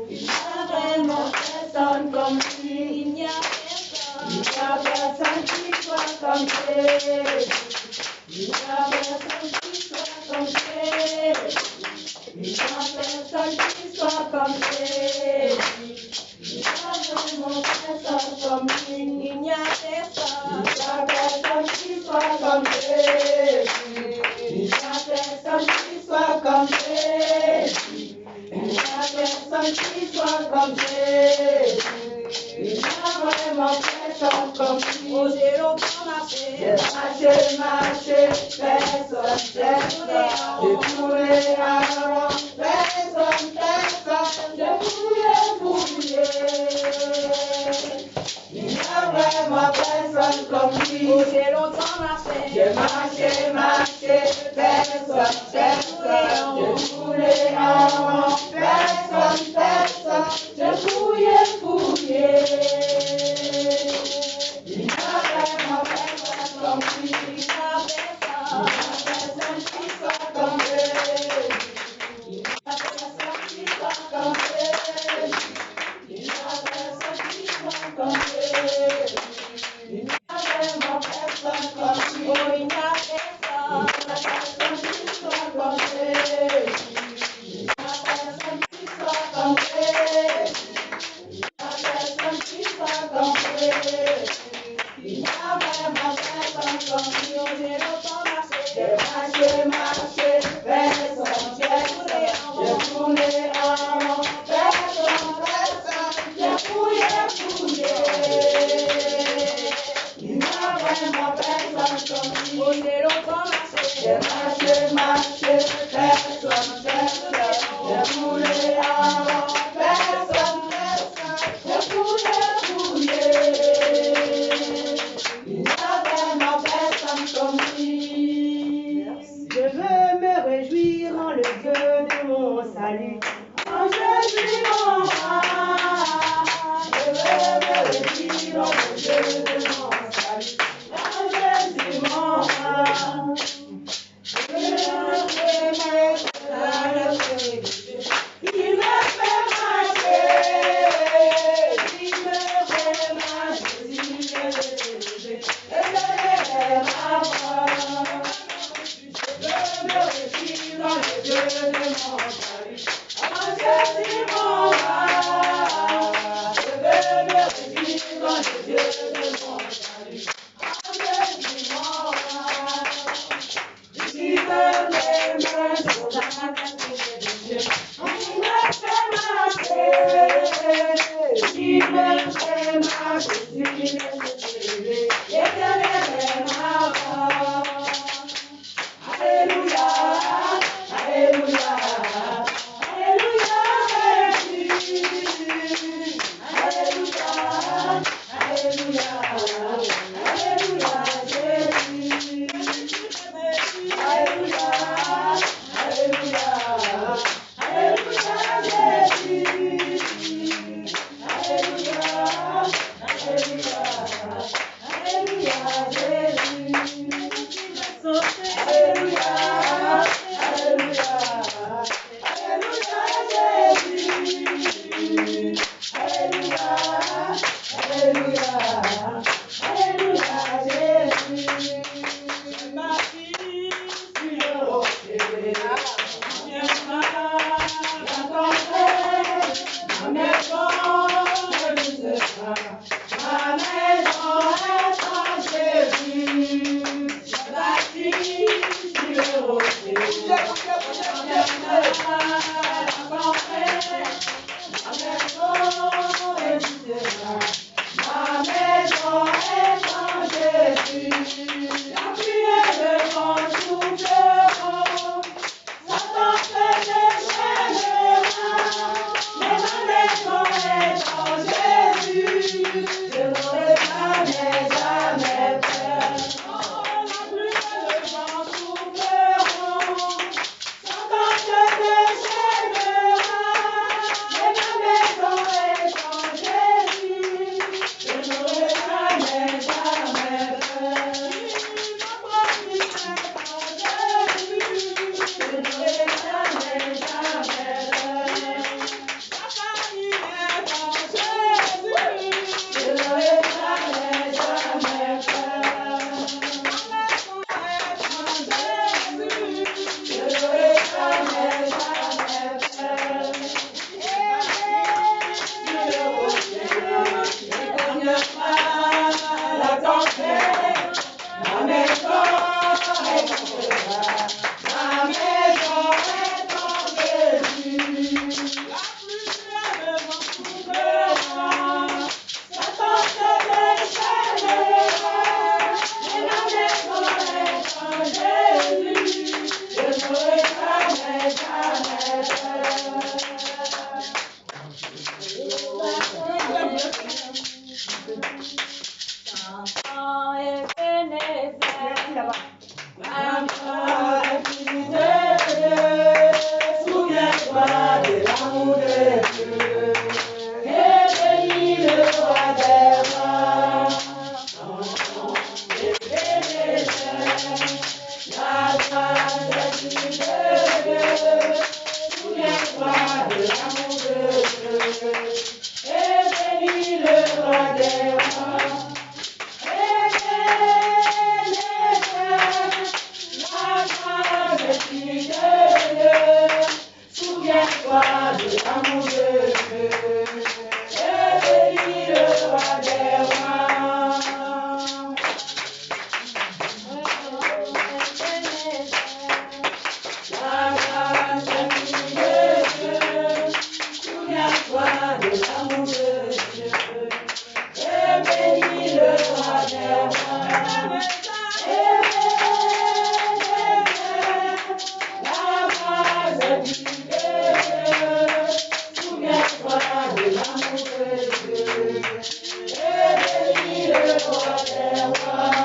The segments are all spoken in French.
Il n'y a vraiment personne comme lui. Il n'y a personne qui soit comme Jésus. Il n'y a personne qui soit comme Jésus. Il n'y a personne qui soit comme Jésus. Il n'y a vraiment personne comme lui. Il n'y a personne qui soit comme Jésus. Il n'y a personne qui soit comme Jésus. Il n'y a personne qui soit comme Jésus. Il n'y a vraiment personne comme lui. Oh, j'ai longtemps marché, personne. J'ai coulé avant, personne. J'ai fouillé. Il n'y a vraiment personne comme lui. Oh, j'ai longtemps marché, personne. J'ai coulé avant, personne. J'ai fouillé. Il n'y a vraiment personne comme lui. Il n'y a personne qui soit comme lui. Il n'y a personne qui soit comme lui. Il n'y a personne qui soit comme lui. Il n'y a vraiment personne comme lui. Oh, il n'y a personne qui soit comme lui. Il n'y a personne qui soit comme lui. Il n'y a personne qui soit comme lui. Il n'y a vraiment personne comme lui. Oh, j'ai longtemps marché, personne. J'ai coulé avant, personne. J'ai fouillé. Il n'y a vraiment personne comme lui. Oh, j'ai longtemps marché, personne. J'ai coulé avant, personne. J'ai fouillé. Il n'y a vraiment personne comme lui. Je veux me réjouir en le Dieu de mon salut. En Jésus mon roi. Je veux me réjouir en le Dieu de mon salut. En Jésus mon roi. Je veux me réjouir. Il me fait marcher. Il me fait marcher. Il me fait marcher. de l'amour de Dieu. Et bénis le roi des rois. La grâce du Dieu. Souviens-toi de l'amour de Dieu. Et bénis le roi des rois.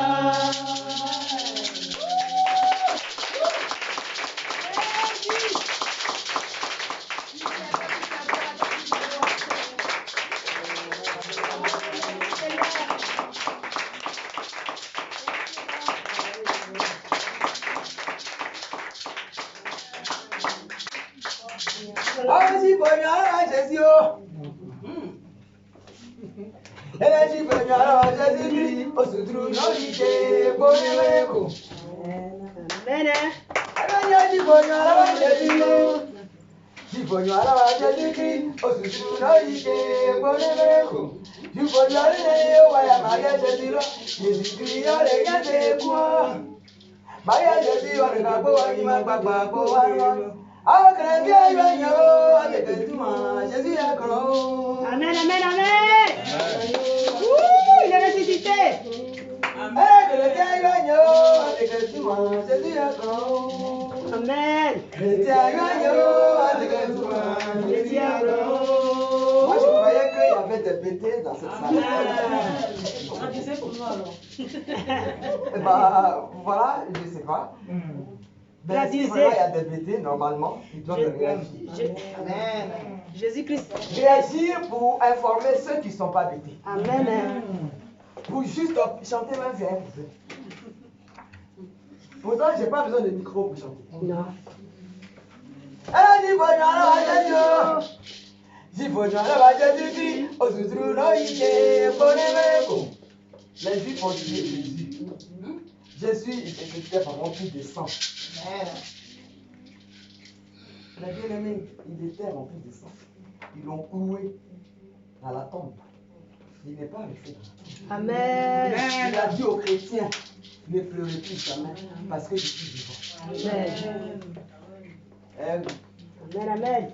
Amen, amen, amen. Il est ressuscité. Amen. Moi, je croyais qu'il y avait des bêtises dans cette salle. Bah, voilà, je ne sais pas. Mais si vraiment il y a des bêtises, normalement, ils doivent réagir. Amen. Jésus-Christ. Réagir pour informer ceux qui ne sont pas bêtés. Amen. Pour juste chanter même vers. Pourtant, je n'ai pas besoin de micro pour chanter. Non. Les Juifs ont dit Jésus, il était rempli de sang. Les bien-aimés, il était rempli de sang. Ils l'ont cloué dans la tombe. Il n'est pas resté dans la tombe. Amen. Il a dit aux chrétiens, ne pleurez plus jamais parce que je suis vivant. Amen. Eh oui. Amen, amen.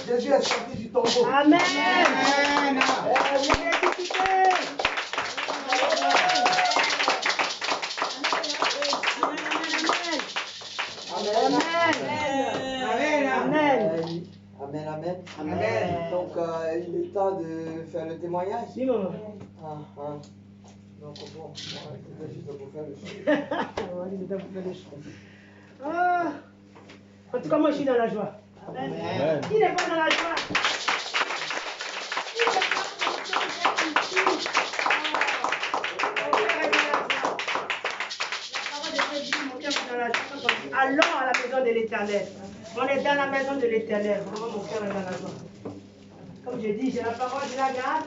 Jésus est sorti du tombeau. Amen. Amen. Amen, amen. Amen. Donc, il est temps de faire le témoignage. Oui, maman. Donc, bon, c'était juste pour faire le show. Ah. En tout cas, moi, je suis dans la joie. Amen. Qui n'est pas dans la joie? Allons à la maison de l'Éternel. On est dans la maison de l'Éternel. Vraiment, mon cœur est dans la joie. Comme je dis, j'ai la parole, je la garde.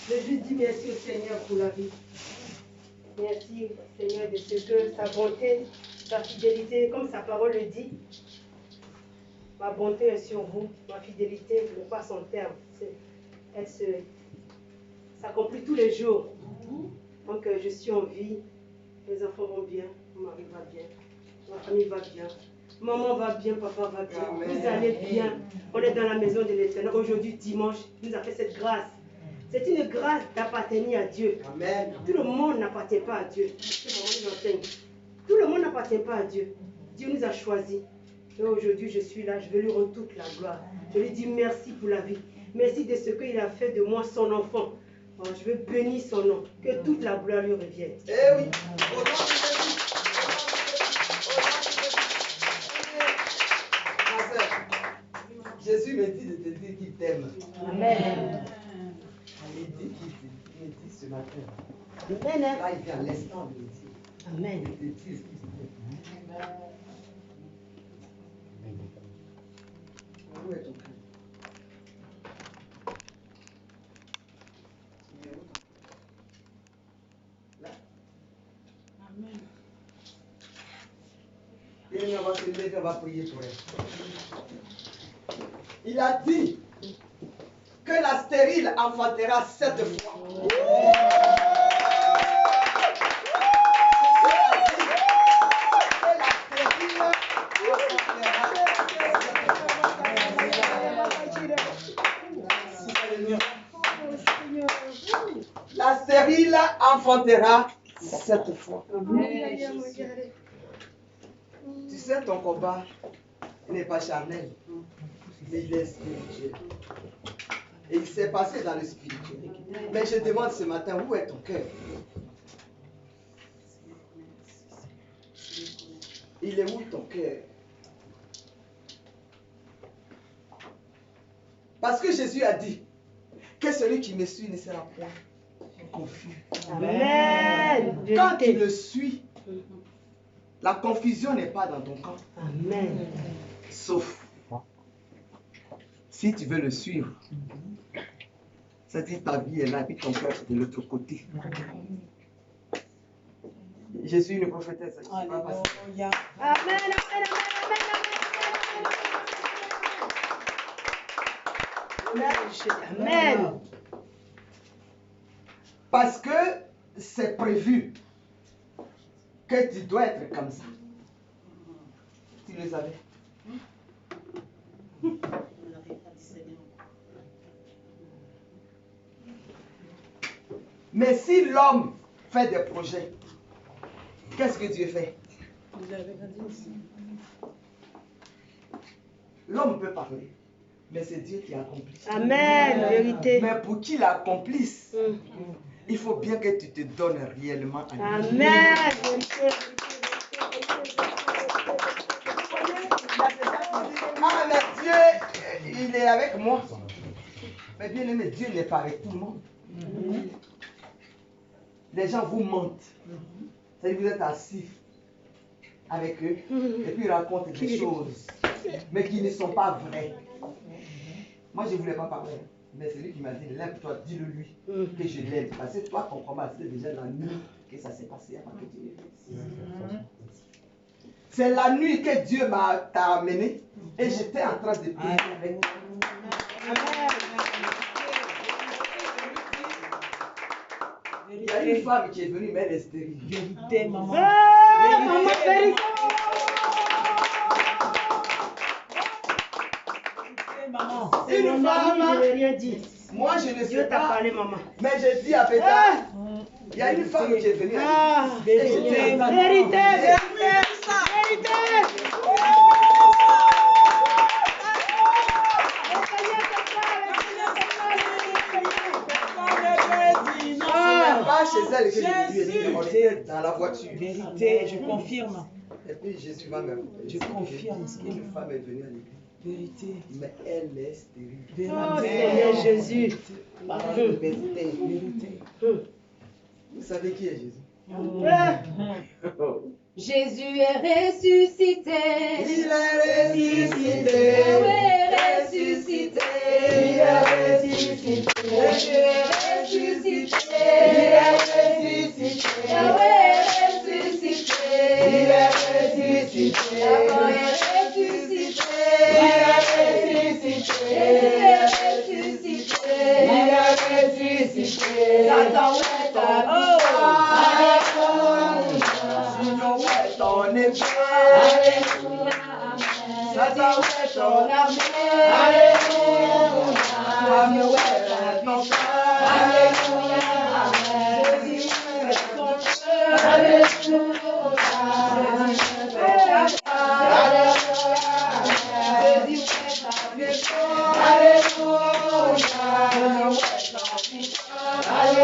Je juste dis merci au Seigneur pour la vie. Merci, Seigneur, de ce que sa bonté, sa fidélité, comme sa parole le dit, ma bonté est sur vous, ma fidélité n'est pas son terme. Elle s'accomplit tous les jours. Donc, je suis en vie, mes enfants vont bien, mon mari va bien, ma famille va bien, maman va bien, papa va bien, vous allez bien. On est dans la maison de l'Éternel. Aujourd'hui, dimanche, il nous a fait cette grâce. C'est une grâce d'appartenir à Dieu. Amen. Tout le monde n'appartient pas à Dieu. Tout le monde n'appartient pas à Dieu. Dieu nous a choisis. Et aujourd'hui, je suis là, je vais lui rendre toute la gloire. Je lui dis merci pour la vie. Merci de ce qu'il a fait de moi son enfant. Oh, je veux bénir son nom. Que toute la gloire lui revienne. Eh oui. Au nom de Jésus. Au nom de Jésus. Ma soeur, Jésus me dit de te dire qu'il t'aime. Amen. Il dit qu'il me dit ce matin. Amen. Là, il vient à l'instant de le dire. Amen. Il te dit qu'il t'aime. Où est ton cœur? Il est où ton cœur? Là. Amen. Et on va se lever, on va prier pour elle. Il a dit que la stérile enfantera 7 fois. La stérile enfantera 7 fois. Tu sais, ton combat n'est pas charnel, mais il est spirituel. Et il s'est passé dans le spirituel. Mais je demande ce matin, où est ton cœur? Il est où ton cœur? Parce que Jésus a dit que celui qui me suit ne sera point confus. Amen. Quand tu le suis, la confusion n'est pas dans ton camp. Amen. Sauf si tu veux le suivre. C'est-à-dire ta vie est là et puis ton cœur est de l'autre côté. Jésus, une prophétesse. Alléluia. Amen. Amen. Parce que c'est prévu que tu dois être comme ça. Tu le savais. Mais si l'homme fait des projets, qu'est-ce que Dieu fait? L'homme peut parler, mais c'est Dieu qui accomplit. Amen. Vérité. Mais pour qu'il accomplisse, il faut bien que tu te donnes réellement à lui. Amen. Ah, mais Dieu, il est avec moi. Mais bien aimé, Dieu n'est pas avec tout le monde. Les gens vous mentent. C'est-à-dire que vous êtes assis avec eux et puis ils racontent des choses, mais qui ne sont pas vraies. Moi, je ne voulais pas parler. Mais c'est lui qui m'a dit, lève-toi, dis-le lui que je l'aime. Parce que toi, ton combat, c'était déjà la nuit que ça s'est passé avant que tu le fasses. C'est la nuit que Dieu t'a amené et j'étais en train de prier avec toi. Il y a une femme qui est venue, mais elle est stérile. Vérité, maman. Maman, vérité. Maman. Une femme, Je n'ai rien dit. moi je ne sais Dieu t'a pas, parlé, maman. mais je dis à Pétard, il y a une femme qui est venue. Ah, Vérité, maman. vérité, vérité, vérité. Pas chez elle que je lui ai dit, on était dans la voiture. Vérité, je confirme. Et puis Jésus va me Je confirme ce qu'il Une femme est venue à l'église, Vérité. mais elle est stérile. Oh, Vérité. Seigneur Jésus. Parole de vérité. Vérité. Vous savez qui est Jésus? Jésus est ressuscité. Il est ressuscité. Yahweh est ressuscité. Il est ressuscité. Jésus est ressuscité. Il est ressuscité. Yahweh est ressuscité. Il est ressuscité. Yahweh est ressuscité. Il est ressuscité. Jésus est ressuscité. Il est ressuscité. Satan est abandonné. Sinon, où est ton épée? Alléluia, amen. Satan, où est ton armée? Alléluia. Femme, où est ton cœur? Alléluia, amen. Jésus, où est ton cœur? Alléluia, Alléluia.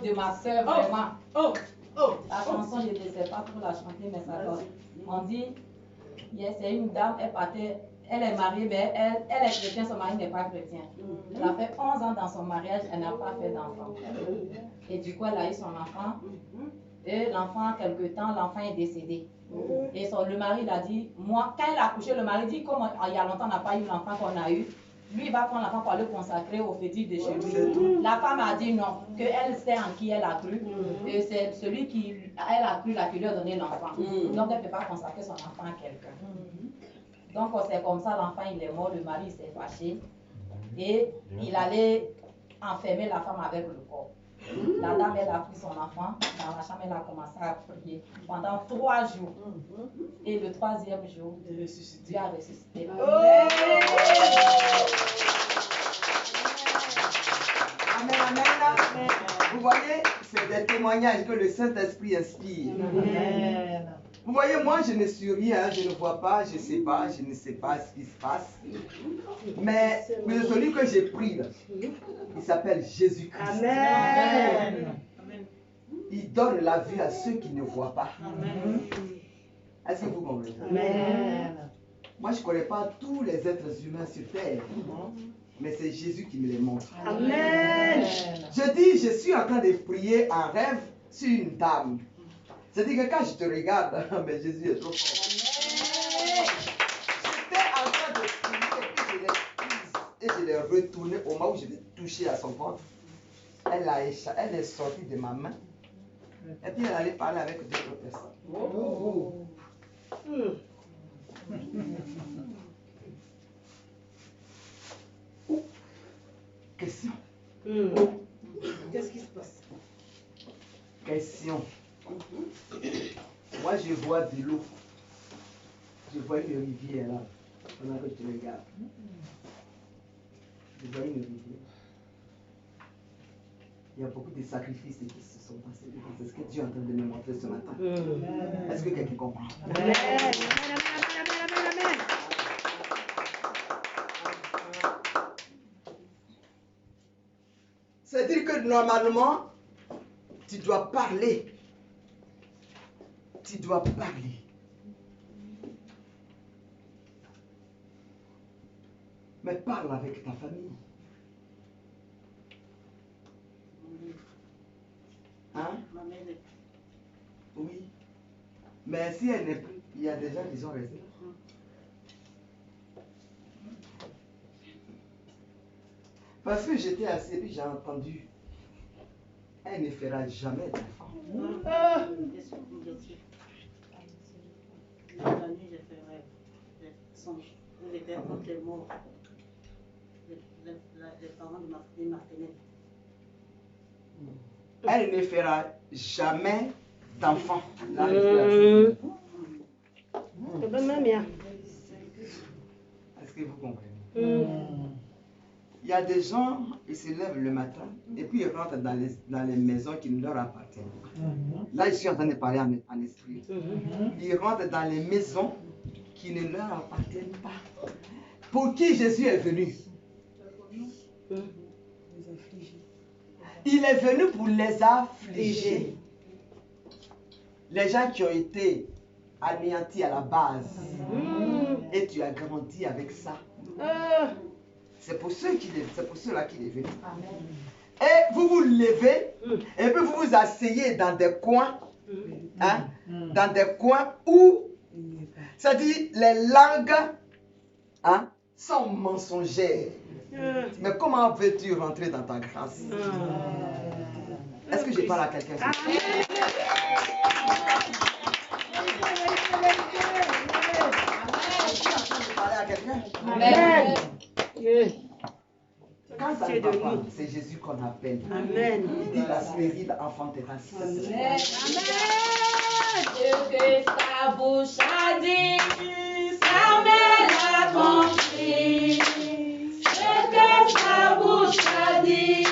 De ma soeur, vraiment. La chanson, je ne sais pas trop la chanter, mais ça va. On dit, c'est une dame, elle partait, elle est mariée, mais elle est chrétienne, son mari n'est pas chrétien. Elle a fait 11 ans dans son mariage, elle n'a pas fait d'enfant. Et du coup, elle a eu son enfant. Et l'enfant, quelque temps, l'enfant est décédé. Et le mari l'a dit, moi, quand elle a accouché, le mari dit, comme il y a longtemps, on n'a pas eu l'enfant qu'on a eu. Lui, il va prendre l'enfant pour le consacrer au fétiche de chez lui. La femme a dit non, qu'elle sait en qui elle a cru. Et c'est celui qui elle a cru là, qui lui a donné l'enfant. Donc, elle ne peut pas consacrer son enfant à quelqu'un. Donc, c'est comme ça, l'enfant, il est mort, le mari s'est fâché. Et il allait enfermer la femme avec le corps. La dame, elle a pris son enfant dans la chambre, elle a commencé à prier pendant 3 jours. Et le 3e jour, Dieu a ressuscité. Amen, amen. Vous voyez, c'est des témoignages que le Saint-Esprit inspire. Amen. Vous voyez, moi, je ne suis rien, je ne vois pas, je ne sais pas, je ne sais pas ce qui se passe. Mais celui que j'ai pris, là, il s'appelle Jésus-Christ. Amen. Il donne la vie à ceux qui ne voient pas. Est-ce que vous comprenez? Amen. Moi, je ne connais pas tous les êtres humains sur terre. Mais c'est Jésus qui me les montre. Amen. Je dis, je suis en train de prier en rêve sur une dame. C'est-à-dire que quand je te regarde, mais Jésus est trop fort. J'étais en train de prier et puis je l'ai prise et je l'ai retournée au moment où je vais toucher à son ventre. Elle est sortie de ma main. Et puis elle allait parler avec d'autres personnes. Oh. Question. Qu'est-ce qui se passe? Question. Moi, je vois de l'eau. Je vois une rivière là. Pendant que je te regarde. Je vois une rivière. Il y a beaucoup de sacrifices qui se sont passés. C'est ce que Dieu est en train de me montrer ce matin. Est-ce que quelqu'un comprend? Amen. Amen. C'est-à-dire que normalement, tu dois parler. Tu dois parler. Mais parle avec ta famille. Hein? Oui. Mais si elle n'est plus, il y a des gens qui sont restés. Parce que j'étais assis et j'ai entendu. Elle ne fera jamais d'enfant. La nuit, j'ai fait rêve. Des songes. Ils étaient contre les morts. Les parents de ma fille m'attenaient. Elle ne fera jamais d'enfant. Est-ce que vous comprenez? Il y a des gens, ils se lèvent le matin et puis ils rentrent dans les maisons qui ne leur appartiennent pas. Là, je suis en train de parler en esprit. Ils rentrent dans les maisons qui ne leur appartiennent pas. Pour qui Jésus est venu? Il est venu pour les affliger. Les gens qui ont été anéantis à la base. Et tu as grandi avec ça. C'est pour ceux-là qu'il est venu. Et vous vous levez, et puis vous vous asseyez dans des coins, hein, dans des coins où, c'est-à-dire les langues, hein, sont mensongères. Mais comment veux-tu rentrer dans ta grâce? Est-ce que je parle à quelqu'un? Parler à quelqu'un? Amen. Quand ça ne va pas, c'est Jésus qu'on appelle. Amen. Il dit la stérile enfantera. Amen. Ce que sa bouche a dit, sa mère l'a compris. Ce que sa bouche a dit,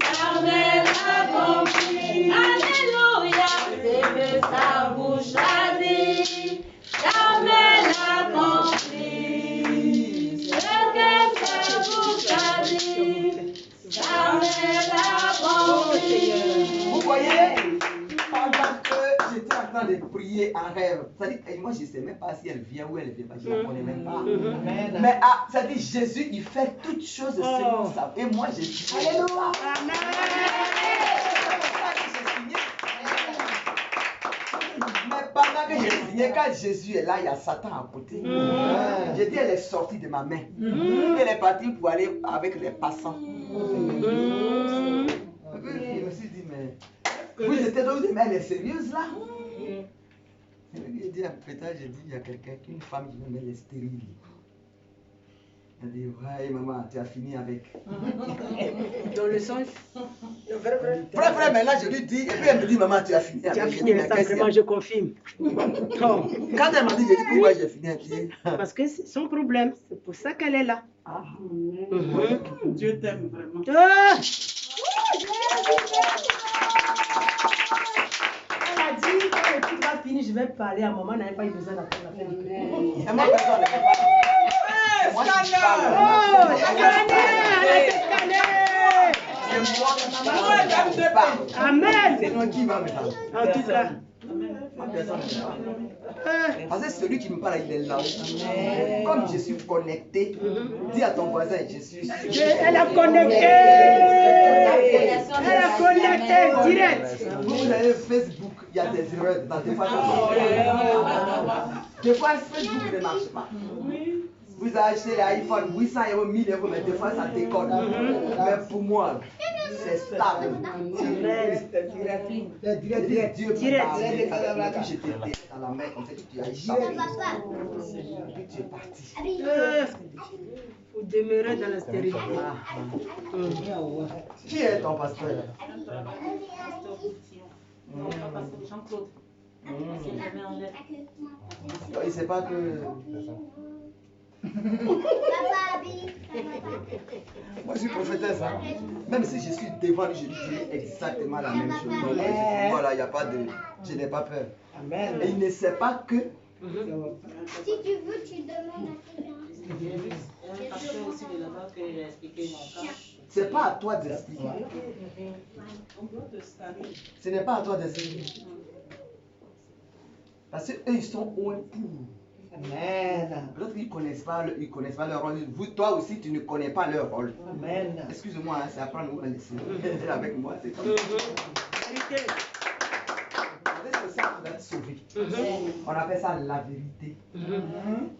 sa mère l'a compris. Alléluia. Ce que sa bouche a dit, sa mère l'a compris. Ce que sa bouche a dit, sa mère l'a compris. Vous voyez, pendant que j'étais en train de prier en rêve, c'est-à-dire, moi je ne sais même pas si elle vient ou elle ne vient pas, je ne la connais même pas. Mais c'est-à-dire, Jésus, il fait toutes choses selon ça. Et moi, je suis. Alléluia. Mais pendant que j'ai signé, quand Jésus est là, il y a Satan à côté. J'ai dit, elle est sortie de ma main. Elle est partie pour aller avec les passants. Je me suis dit, mais vous étiez donc, mais elle est sérieuse là? J'ai dit, peut-être, j'ai dit, il y a quelqu'un, une femme qui me met les stériles. Elle dit, ouais, maman, tu as fini avec. Dans le sens. Frère, maintenant je lui dis, et puis elle me dit, maman, tu as fini avec. Tu as fini, simplement, je confirme. Quand elle m'a dit, j'ai dit, pourquoi j'ai fini avec? Parce que c'est son problème. C'est pour ça qu'elle est là. Dieu t'aime vraiment. Elle a dit, quand tu vas finir, je vais parler à maman, n'avait pas eu besoin d'attendre la fin du prière. Et moi, personne ne peut pas. Moi, je parle. Oh, C'est moi qui parle. Amen. C'est moi qui va me parler. En tout cas. Moi, personne ne peut pas. Parce que celui qui me parle, il est là-haut. Comme je suis connecté, dis à ton voisin, je suis. Elle a connecté. Elle a connecté direct. Vous avez Facebook, il y a des erreurs dedans. Des fois, Facebook ne marche pas. Vous achetez l'iPhone 800 €, 1000 €, mais des fois ça déconne. Mais pour moi, c'est stable. Dieu peut parler avec moi. Je t'ai dans la main, comme ça que tu as échappé. Puis tu es parti. Vous demeurez dans la stérilité. Qui est ton pasteur? Jean-Claude. Il ne sait pas que. Moi je suis prophétesse, hein. Même si je suis devant lui, je dis exactement la même chose. Donc, voilà, il n'y a pas de. Je n'ai pas peur. Et il ne sait pas que. Si tu veux, tu demandes à quelqu'un. Un pasteur aussi de là-bas que j'ai expliqué mon cas. C'est pas à toi d'expliquer. On doit te scanner. Ce n'est pas à toi d'expliquer. Parce qu'eux, ils sont au pour. Amen. L'autre, ils ne connaissent pas leur rôle. Vous, toi aussi, tu ne connais pas leur rôle. Amen. Excuse-moi, hein, c'est à prendre ou à laisser. Avec moi, c'est comme ça. C'est ça qui va te sauver. On appelle ça la vérité.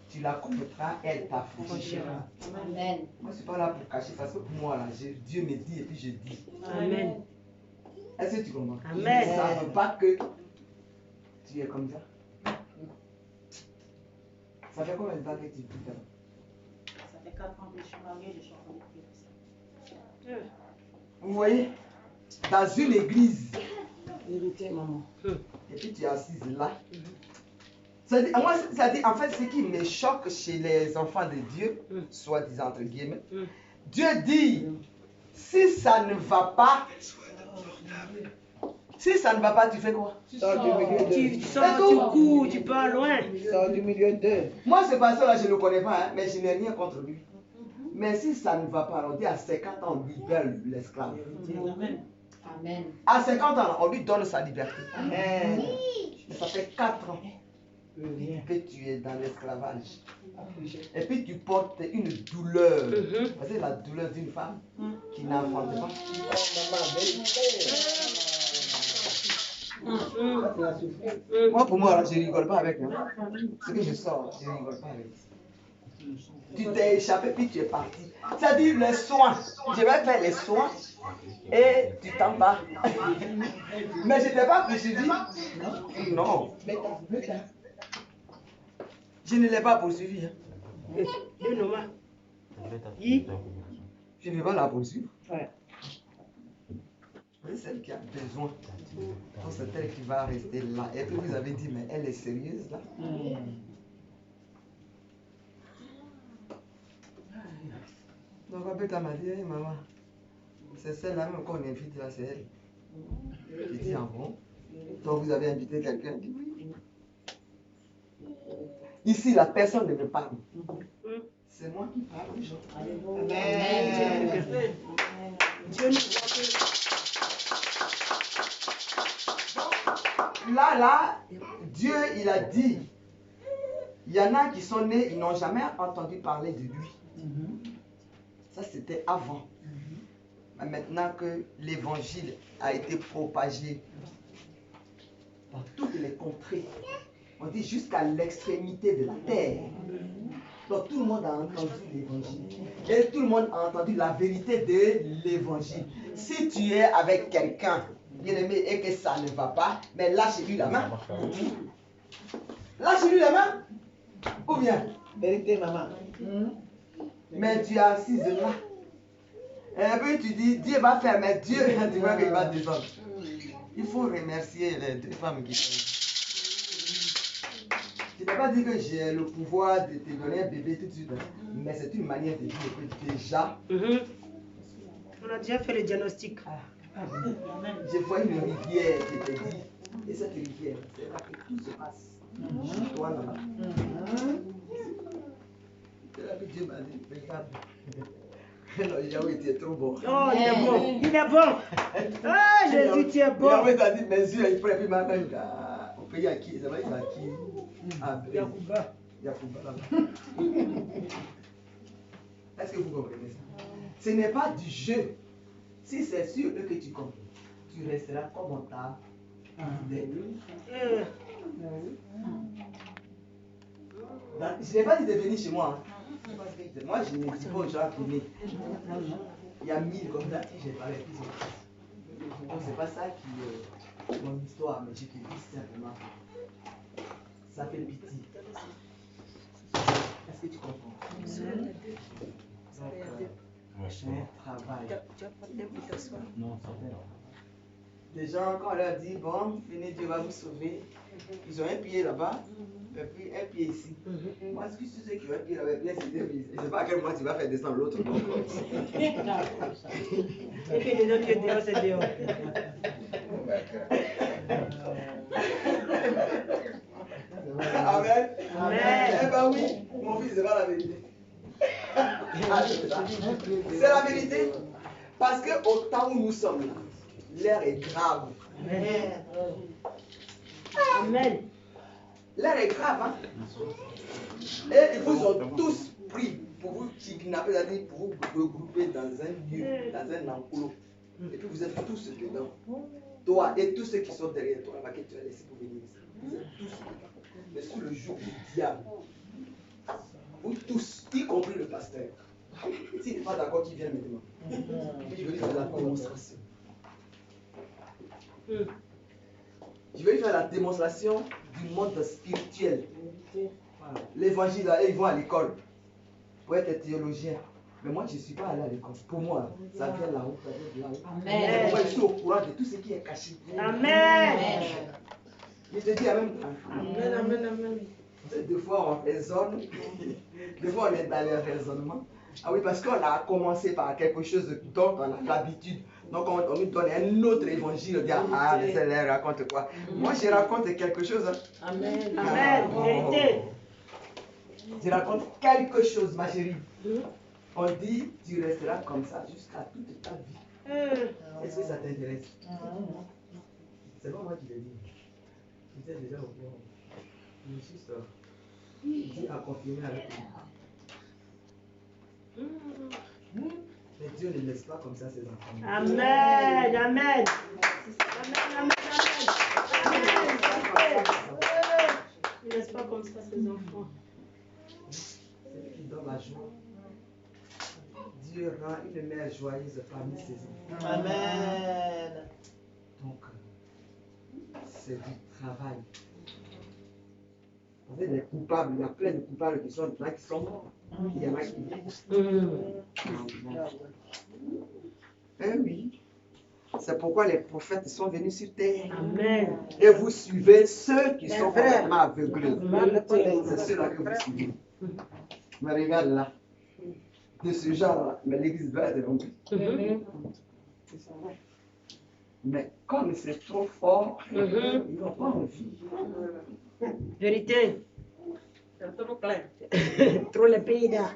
Tu la connaîtras, elle t'affranchira. Amen. Moi, je ne suis pas là pour cacher parce que pour moi, là, Dieu me dit et puis je dis. Amen. Est-ce que tu comprends? Amen. Ça ne veut pas que tu es comme ça. Ça fait combien de temps que tu vis là? Ça fait 4 ans que je suis mariée, je suis en train de Vous voyez? Dans une église. Vérité, maman. Et puis tu es assise là. Ça dit, moi, ça dit, en fait, ce qui me choque chez les enfants de Dieu, soi-disant entre guillemets, Dieu dit, si ça ne va pas, tu fais quoi? Sors du milieu Tu d'eux. sors, tu cours, tu pars loin. Sors du milieu d'eux. Moi, ce pasteur-là, je ne le connais pas, hein, mais je n'ai rien contre lui. Mais si ça ne va pas, on dit à 50 ans, on libère l'esclave. Amen. Amen. À 50 ans, on lui donne sa liberté. Amen. Mais ça fait 4 ans que tu es dans l'esclavage. Et puis tu portes une douleur. Parce que la douleur d'une femme qui n'enfante pas. Maman, vérité. Ça, tu as souffert. Moi, pour moi, là, je ne rigole pas avec. Hein. Ce que je sors, je ne rigole pas avec. Tu t'es échappé, puis tu es parti. C'est-à-dire les soins. Je vais faire les soins et tu t'en vas. Mais je ne t'ai pas poursuivi. Non. Je ne l'ai pas poursuivi. Hein. Je ne vais pas la poursuivre. Ouais. C'est celle qui a besoin. Donc c'est elle qui va rester là. Et puis vous avez dit, mais elle est sérieuse là. Donc Abeta m'a dit, hey, maman, c'est celle-là même qu'on invite là, c'est elle. J'ai dit, ah bon? Donc vous avez invité quelqu'un? Dit oui. Ici, la personne ne me parle. C'est moi qui parle aux gens. Amen. Dieu nous voit Là, Dieu, il a dit, il y en a qui sont nés, ils n'ont jamais entendu parler de lui. Ça, c'était avant. Mais maintenant que l'évangile a été propagé dans toutes les contrées, on dit jusqu'à l'extrémité de la terre. Donc tout le monde a entendu l'évangile. Et tout le monde a entendu la vérité de l'évangile. Si tu es avec quelqu'un, bien aimé, et que ça ne va pas, mais lâche-lui la main. Lâche-lui la main. Ou bien, Vérité, maman. mais tu es assise là. Et puis tu dis, Dieu va faire, mais Dieu, tu vois qu'il va descendre. Il faut remercier les deux femmes qui sont. Je n'ai pas dit que j'ai le pouvoir de te donner un bébé tout de suite, mais c'est une manière de dire que déjà, On a déjà fait le diagnostic. je vois une rivière qui te dit, Et cette rivière, c'est là que tout se passe. Toi là-bas. C'est là que Dieu m'a dit, regarde. Non, Yahweh, tu es trop bon. Oh, il est bon. Il est bon. Ah, Jésus, tu es bon. Yahweh t'a dit, mes yeux, il prend, puis maintenant, au pays à qui? C'est vrai, il a qui? À Yacouba. Yacouba là-bas. Est-ce que vous comprenez ça? Ce n'est pas du jeu. Si c'est sur eux que tu comptes, tu resteras comme on t'a dit. Je n'ai pas dit de venir chez moi. Hein. Moi, je ne dis pas aux gens de venir. Il y a 1000 comme ça, si j'ai parlé plus. Donc, c'est pas ça qui est mon histoire, mais je te dis simplement. Ça fait pitié. Est-ce que tu comprends? Donc, un travail. Non, ça va. Des gens, quand on leur dit, bon, venez, Dieu va vous sauver, ils ont un pied là-bas, et puis un pied ici. Moi, ce que je sais qu'ils ont un pied là-bas, bien c'est deux pieds. Je ne sais pas à quel moment tu vas faire descendre l'autre. Et puis les autres, dehors, c'est dehors. Amen. Amen. Eh ben oui, mon fils, c'est pas la vérité. C'est la vérité. Parce qu'au temps où nous sommes là, l'air est grave. Amen. Amen. L'air est grave, hein? Et ils vous ont tous pris pour vous kidnapper, c'est-à-dire pour vous regrouper dans un lieu, dans un enclos. Et puis vous êtes tous dedans. Toi et tous ceux qui sont derrière toi, là-bas, que tu as laissé pour venir ici. Vous êtes tous dedans. Mais sous le joug du diable, vous tous, y compris le pasteur, s'il n'est pas d'accord, qu'il vienne maintenant. Je vais lui faire la démonstration. Je vais lui faire la démonstration du monde spirituel. L'évangile, là, ils vont à l'école pour être théologien. Mais moi, je ne suis pas allé à l'école. Pour moi, ça vient là-haut, ça vient de là-haut. Amen. Moi, je suis au courant de tout ce qui est caché. Amen. Je te dis en même temps. Amen, amen, amen. Des fois, on raisonne. Des fois, on est dans le raisonnement. Ah oui, parce qu'on a commencé par quelque chose dont on a l'habitude. Donc, on nous donne un autre évangile. On dit, ah, mais celle-là raconte quoi? Moi, je raconte quelque chose. Hein. Amen. Amen. Vérité. Je raconte quelque chose, ma chérie. On dit, tu resteras comme ça jusqu'à toute ta vie. Est-ce que ça t'intéresse? C'est pas moi qui l'ai dit. J'étais déjà au courant. Je suis ça. Il dit à confirmer avec lui. Mais Dieu ne laisse pas comme ça ses enfants. Amen. Amen. Amen. Amen. Ne laisse pas comme ça ses enfants. C'est lui qui donne la joie. Dieu rend une mère joyeuse parmi ses enfants. Amen. Donc, c'est du travail. Vous savez, les coupables, il y a plein de coupables qui sont là, qui sont morts. Il y en a qui Eh oui. C'est pourquoi les prophètes sont venus sur terre. Amen. Et vous suivez ceux qui sont vraiment aveuglés. C'est ceux-là que vous suivez. Mais regarde là. De ce genre-là, mais l'église doit être remplie. Mais comme c'est trop fort, ils n'ont pas envie. Vérité. C'est trop clair. Trop les pays là.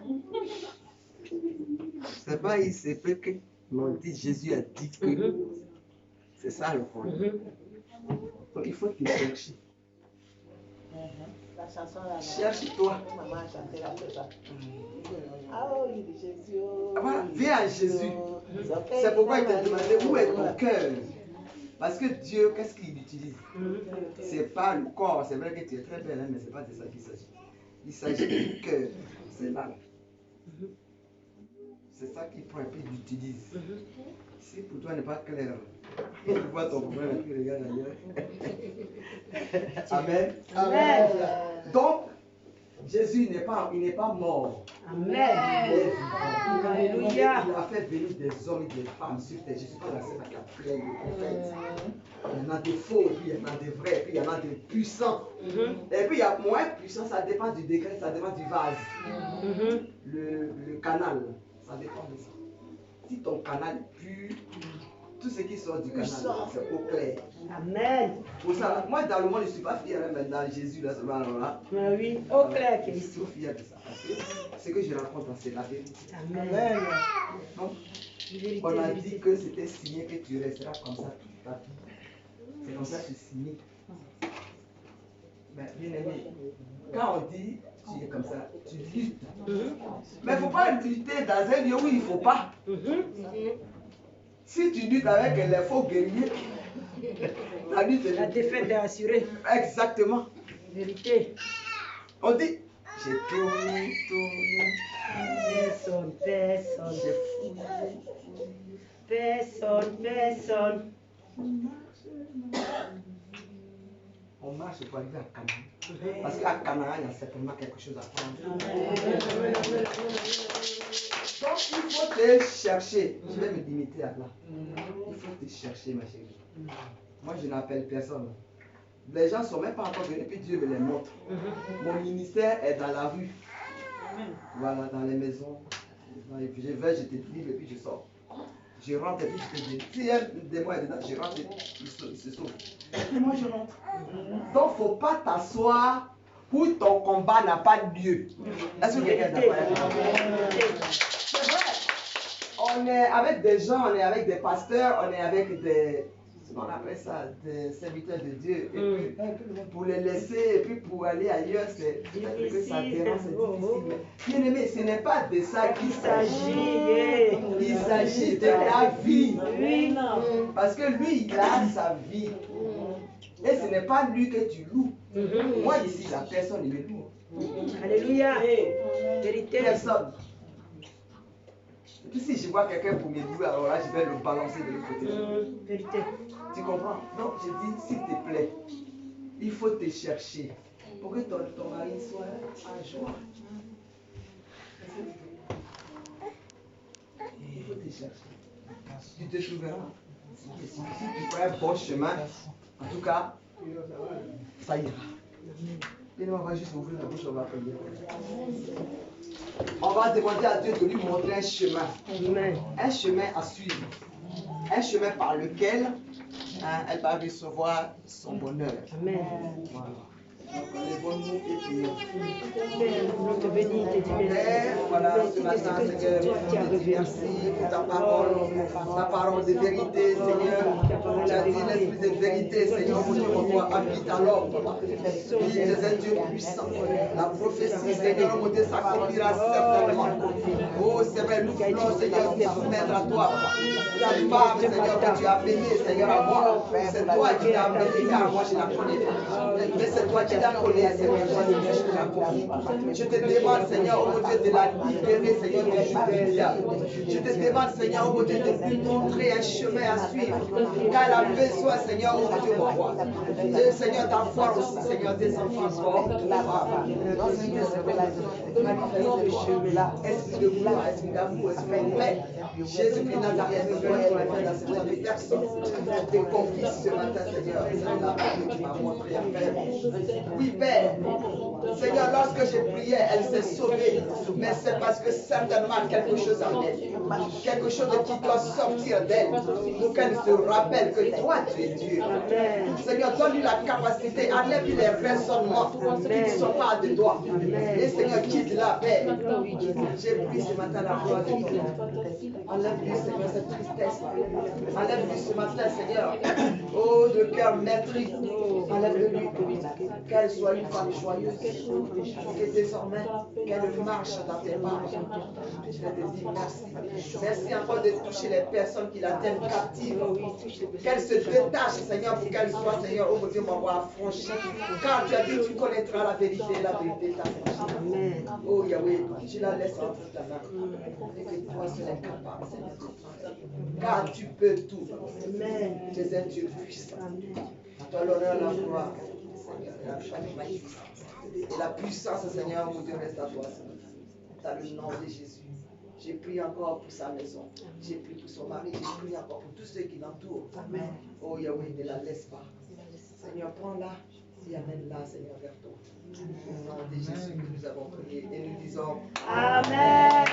C'est pas il se peut que l'on dit Jésus a dit que c'est ça le problème. Donc il faut te chercher. La chanson là. Cherche-toi. Maman a chanté là, c'est ça. Ah oui, Jésus. Voilà, viens à Jésus. C'est pourquoi il t'a demandé où est ton cœur. Parce que Dieu, qu'est-ce qu'il utilise? C'est pas le corps. C'est vrai que tu es très belle, hein, mais c'est pas de ça qu'il s'agit. Il s'agit du cœur. C'est là. C'est ça qu'il prend et puis il utilise. Si pour toi n'est pas clair, tu vois ton problème et puis regarde ailleurs. Amen. Amen. Donc, Jésus il n'est pas mort. Amen. Il est vivant. Alléluia. Il a fait venir des hommes et des femmes sur terre. Je ne suis pas la seule qui a plein de prophètes. Il y en a des faux, puis il y en a des vrais, puis il y en a des puissants. Et puis il y a moins puissants, ça dépend du degré, ça dépend du vase. Le canal, ça dépend de ça. Si ton canal est pur, Tout ce qui sort du canal, c'est au clair. Amen. Pour ça, moi, dans le monde, je ne suis pas fier hein, maintenant. Jésus, là, seulement, là. Oui, au clair Je qui est suis ici. trop fier de ça. Parce que ce que je raconte, c'est la vérité. Amen. Donc, Vérité, on a vérité. dit que c'était signé que tu resteras comme ça toute ta vie. C'est comme ça que c'est signé. Mais bien aimé, quand on dit tu es comme ça, tu luttes. Mais il ne faut pas lutter dans un lieu où il ne faut pas. Si tu luttes avec les faux guerriers, la lutte La est... défaite est assurée. Exactement. Vérité. On dit, j'ai tourné. Personne, personne. J'ai fouillé. Personne, personne. On marche pour arriver à Canaan. Parce qu'à Canaan, il y a certainement quelque chose à prendre. Donc il faut te chercher. Je vais me limiter à là. Il faut te chercher, ma chérie. Moi, je n'appelle personne. Les gens ne sont même pas encore venus, puis Dieu me les montre. Mon ministère est dans la rue. Voilà, dans les maisons. Et puis je vais, je te livre et puis je sors. Je rentre et puis je te dis. Si un démon est dedans, je rentre et il se sauve. Et moi, je rentre. Donc, il ne faut pas t'asseoir où ton combat n'a pas lieu. Est-ce que quelqu'un est d'accord avec moi? C'est vrai. On est avec des gens, on est avec des pasteurs, on est avec des... On appelle ça des serviteurs de Dieu. Et puis, pour les laisser, et puis pour aller ailleurs, c'est peut-être que ça dérange, c'est difficile. Mais bien aimé, ce n'est pas de ça qu'il s'agit. Il s'agit de ta vie. Parce que lui, il a sa vie. Et ce n'est pas lui que tu loues. Moi, ici, la personne, il me loue. Alléluia. Vérité. Personne. Et puis si je vois quelqu'un pour me louer, alors là, je vais le balancer de l'autre côté. Vérité. Tu comprends? Donc, je dis, s'il te plaît, il faut te chercher pour que ton mari soit en joie. Il faut te chercher. Tu te trouveras. Et si tu prends un bon chemin, en tout cas, ça ira. Et nous, on va juste ouvrir la bouche, on va prier. On va demander à Dieu de lui montrer un chemin. Un chemin à suivre. Un chemin par lequel elle va recevoir son bonheur. Amen. Voilà. Donc, lèvons-nous et prions. Père, nous te bénissons, te disons Père, voilà, ce matin, Seigneur, je te dis merci pour ta parole de vérité, Seigneur. Tu as dit l'esprit de vérité, Seigneur, mon Dieu, mon roi, habite à l'homme, papa. Oui, tu es un Dieu puissant. La prophétie, Seigneur, mon Dieu, s'accomplira certainement. Oh, c'est vrai, nous voulons, Seigneur, nous soumettre à toi, papa. Cette femme, Seigneur, que tu as amenée, Seigneur, à moi. C'est toi qui l'as amenée, car moi, je la connais pas. Mais c'est toi qui l'as connais, Seigneur, je la connais. Je te demande, Seigneur, oh mon Dieu, de la libérer, Seigneur, du joug du diable. Je te demande, Seigneur, oh mon Dieu, de lui montrer un chemin à suivre. Car elle a besoin, Seigneur, oh mon Dieu, mon roi. Et Seigneur, d'avoir aussi, Seigneur, des enfants forts. Esprit de gloire, esprit d'amour, esprit de paix. Jésus-Christ Nazareth, nous voulons dans cette heure de personne. Tes confies ce matin, Seigneur, c'est la paix que tu m'as montré, Père. Oui, Père. Seigneur, lorsque j'ai prié, elle s'est sauvée. Mais c'est parce que certainement quelque chose en elle. Quelque chose qui doit sortir d'elle. Pour qu'elle se rappelle que toi, tu es Dieu. Seigneur, donne-lui la capacité. Enlève les personnes mortes qui ne sont pas de toi. Et Seigneur, quitte-la, Père. J'ai pris ce matin la gloire de Dieu. Enlève-lui, Seigneur, cette tristesse. Enlève-lui ce matin, Seigneur. Oh, le cœur meurtri. Enlève-lui. Qu'elle soit une femme joyeuse. Que désormais, qu'elle marche dans tes pas. Je te dis merci. Merci encore de toucher les personnes qui la tiennent captive. Qu'elle se détache, Seigneur, pour qu'elle soit, Seigneur, oh mon Dieu, m'avoir affranchie. Car tu as dit, tu connaîtras la vérité t'affranchit. Oh Yahweh, tu la laisses en ta main. Et que toi seul es capable, Seigneur, de tout. Car tu peux tout. Tu es un Dieu puissant. Toi l'honneur, la gloire, Seigneur, et la puissance, Seigneur, mon Dieu, reste à toi. Dans le nom de Jésus. J'ai prié encore pour sa maison. J'ai prié pour son mari. J'ai prié encore pour tous ceux qui l'entourent. Amen. Oh Yahweh, ne la laisse pas. Seigneur, prends-la et amène-la, Seigneur, vers toi. Au nom de Jésus que nous avons prié et nous disons Amen.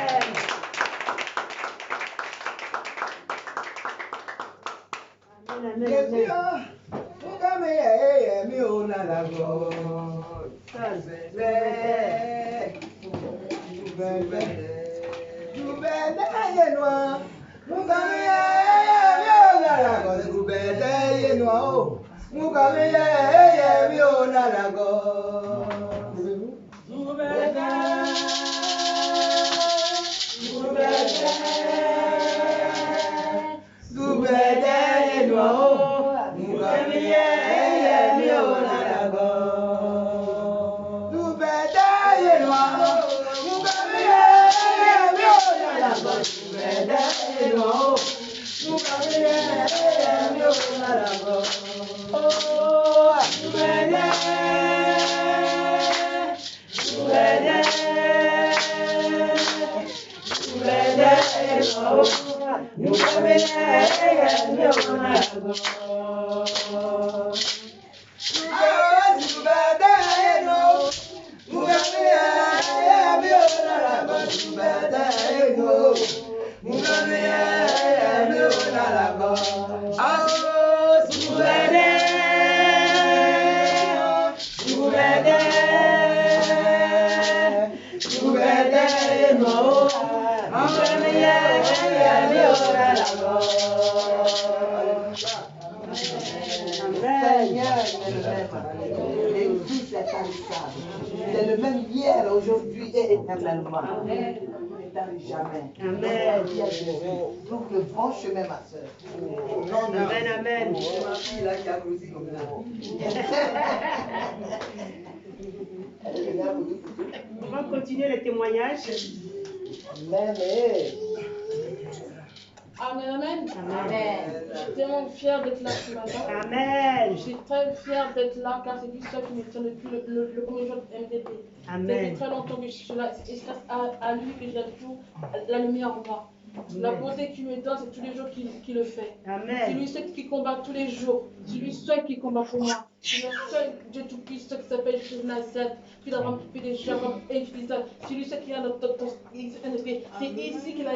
C'est le même hier, aujourd'hui et éternellement. Ne t'arrive jamais. Amen. Trouve le bon chemin, ma soeur. Amen, amen. C'est ma fille là qui a grossi comme ça. On va continuer les témoignages. Amen. Amen, amen. Amen. Je suis tellement fière d'être là ce matin. Amen. Je suis très fière d'être là car c'est lui seul qui me tient depuis le premier jour de MDP. Amen. Ça fait très longtemps que je suis là et c'est grâce à lui que j'ai toujours la lumière en moi. La beauté qu'il me donne, c'est tous les jours qu'il le fait. Amen. C'est lui seul qui combat tous les jours. C'est lui seul qui combat pour moi. C'est le seul Dieu tout-puissant qui s'appelle Jésus Nazareth, qui doit remplir des choses infinisables. C'est lui seul qui a notre c'est ici qu'il a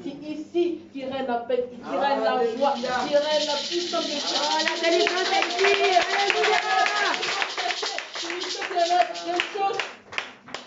c'est ici qu'il règne la paix, qu'il règne la joie, qu'il règne la puissance de Dieu. La délivrance est ici. Alléluia. C'est lui seul qui règne les choses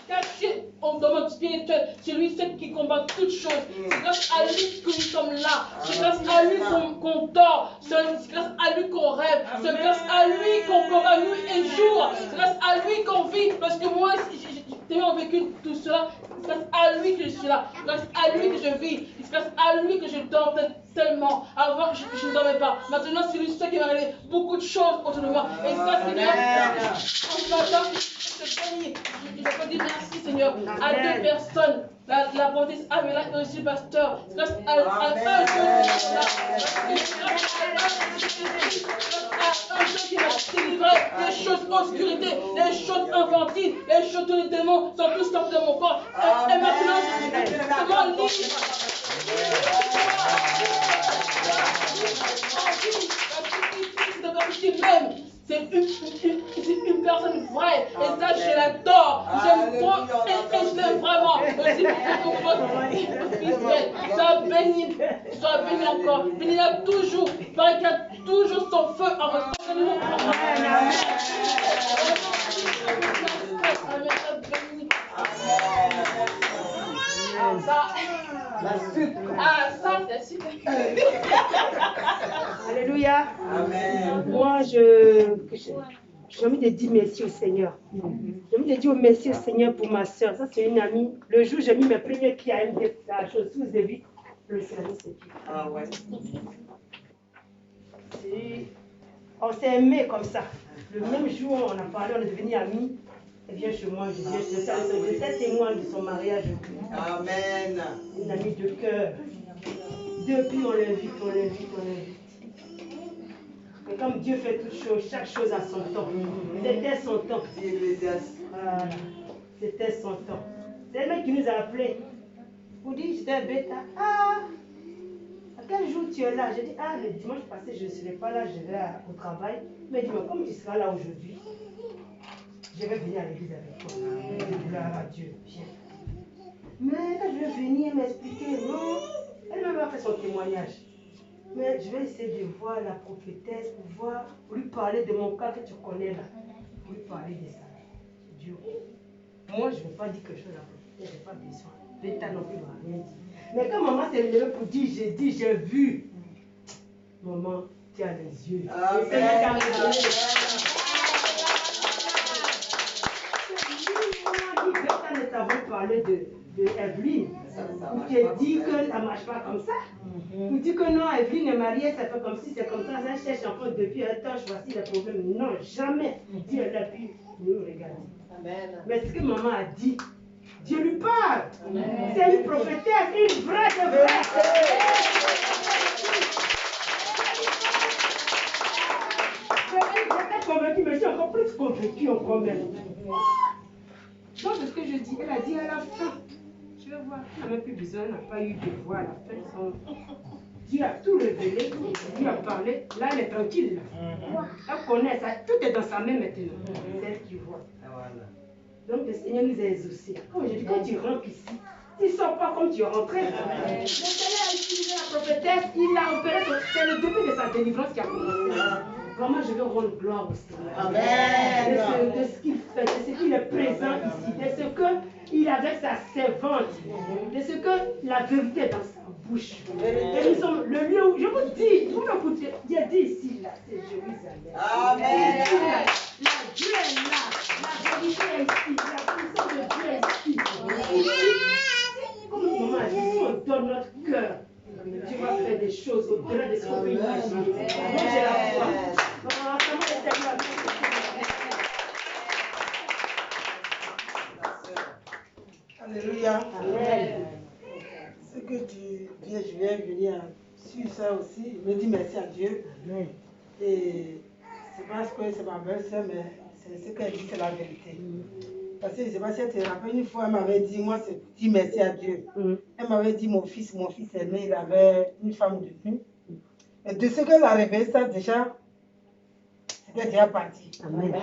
caché en domaine spirituel. C'est lui seul qui combat toutes choses. C'est grâce à lui que nous sommes là. C'est grâce à lui qu'on dort. C'est grâce à lui qu'on rêve. C'est grâce à lui qu'on combat nuit et jour. C'est grâce à lui qu'on vit. Parce que moi, j'ai tellement vécu tout cela. C'est grâce à lui que je suis là. C'est grâce à lui que je vis. C'est grâce à lui que je dors tellement. Avant, je ne dormais pas. Maintenant, c'est lui seul qui m'a révélé beaucoup de choses autour de moi. Et ça, c'est en ce matin, je peux dire merci, Seigneur, à deux personnes. La baptiste Amela et aussi le pasteur. Grâce à un Dieu qui m'a délivré des choses obscurités, des choses infantiles, les choses de les démons sont tous sortis de mon corps. Et maintenant, je suis vraiment libre. Même. C'est une personne vraie. Et ça, je l'adore. J'aime trop et je l'aime vraiment. Aussi pour votre fils. Sois béni encore. Bénis-la toujours. Parce qu'il y a toujours son feu en votre ça, c'est super. Alléluia. Amen. Moi, j'ai envie de dire merci au Seigneur. J'ai envie de dire merci au Seigneur pour ma soeur. Ça, c'est une amie. Le jour où j'ai mis mes premiers pieds à la chose sous des vitres, le service est tout. Ah ouais. On s'est aimés comme ça. Le même jour, on a parlé, on est devenus amis. Elle vient chez moi, j'étais témoin de son mariage. Amen. Une amie de cœur. Depuis, on l'invite, on l'invite, on l'invite. Et comme Dieu fait toutes choses, chaque chose a son temps. C'était son temps. Voilà. C'était son temps. C'est le mec qui nous a appelés. Pour dire, j'étais bêta. Ah, à quel jour tu es là? J'ai dit, ah, le dimanche passé, je ne serai pas là, je vais au travail. Mais dis-moi, comme tu seras là aujourd'hui, je vais venir à l'église avec toi. Gloire à Dieu. Viens. Mais quand je vais venir m'expliquer, non. Elle m'a fait son témoignage. Mais je vais essayer de voir la prophétesse pour lui parler de mon cas que tu connais là. Pour lui parler de ça. Dieu. Moi, je ne vais pas dire quelque chose à la prophétesse, je n'ai pas besoin. L'État non plus ne m'a rien dit. Mais quand maman s'est levée pour dire, j'ai dit, j'ai vu. Maman, tu as les yeux. Amen. Le Seigneur t'a révélé. Quand nous avons parlé de Evelyne, où tu dis que ça ne marche pas comme ça. Ou dis que non, Evelyne est mariée, ça fait comme si c'est comme ça, ça cherche encore depuis un temps, voici le problème. Non, jamais. Dieu l'a pu nous regarder. Amen. Mais ce que maman a dit, Dieu lui parle. C'est une prophétesse, une vraie de vraie. J'étais convaincue, mais je suis encore plus convaincue encore même. Donc, c'est ce que je dis. Elle a dit à la fin. Je vais voir. Elle n'a même plus besoin, elle n'a pas eu de voix à la fin. Dieu a tout révélé. Dieu a parlé. Là, elle est tranquille. Là. Elle connaît ça. Tout est dans sa main maintenant. C'est elle qui voit. Donc, le Seigneur nous a exaucés. Comme je dis, quand tu rentres ici, tu ne sors pas comme tu es rentré. Le Seigneur a utilisé la prophétesse. Il a opéré. C'est le début de sa délivrance qui a commencé. Vraiment, je veux rendre gloire au Seigneur. Amen. De ce qu'il fait, de ce qu'il est présent ici, de ce qu'il a avec sa servante, de ce que la vérité est dans sa bouche. Et nous sommes le lieu où, je vous dis, vous m'écoutez, Dieu dit ici, là, c'est Jérusalem. Amen. La Dieu est là, la vérité est ici, la puissance de Dieu est ici. Comme maman a dit, si on donne notre cœur, Dieu va faire des choses au-delà de ce qu'on peut imaginer. Moi, j'ai la foi. Alléluia. Amen. Ce que tu viens, je viens venir sur ça aussi. Je me dis merci à Dieu. Amen. Et c'est parce que c'est ma belle-sœur, mais c'est ce qu'elle dit, c'est la vérité. Parce que je ne sais pas si elle te rappelle, une fois, elle m'avait dit, moi, c'est dire merci à Dieu. Elle m'avait dit, mon fils aîné, il avait une femme depuis. Et de ce qu'elle a révélé, ça déjà, c'était déjà parti. Amen.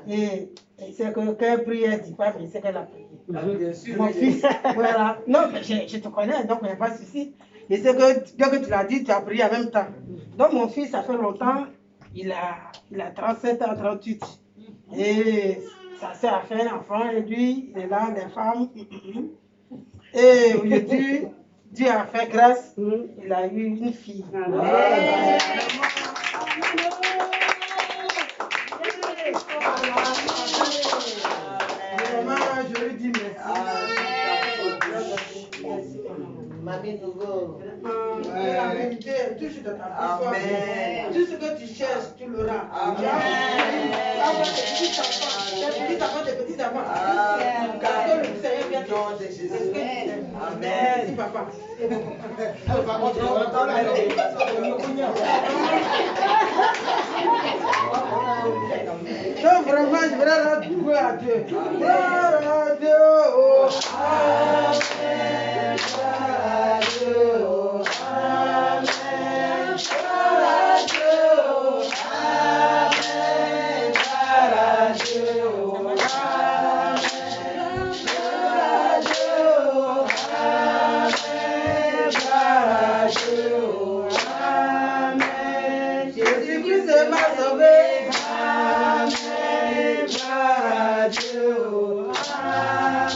Et c'est que quand elle prie, elle ne dit pas, mais c'est qu'elle a prié. Bien sûr. Mon fils, voilà. Non, mais je te connais, donc il n'y a pas de souci. Et c'est que dès que tu l'as dit, tu as prié en même temps. Donc mon fils, ça fait longtemps, il a 37 ans, 38. Et sa soeur a fait un enfant, et lui, il est là, les femmes. Et aujourd'hui, Dieu a fait grâce, il a eu une fille. Amen. Vraiment, je lui dis merci. Mamie Nouveau. La vérité est toujours dans ta bouche. Tout ce que tu cherches, tu l'auras. Tes petits enfants. Parce que le Seigneur vient de Jésus. C'est ce que tu aimes. Merci, papa. Donc vraiment, je vais rendre gloire à Dieu. Gloire à Dieu. Amen. Gloire à Dieu. Amen. Gloire à Dieu. Amen. Gloire à Dieu. Amen. Gloire à Dieu. Amen. Gloire à Dieu. Amen. Jésus-Christ m'a sauvé. Amen. Gloire à Dieu. Amen.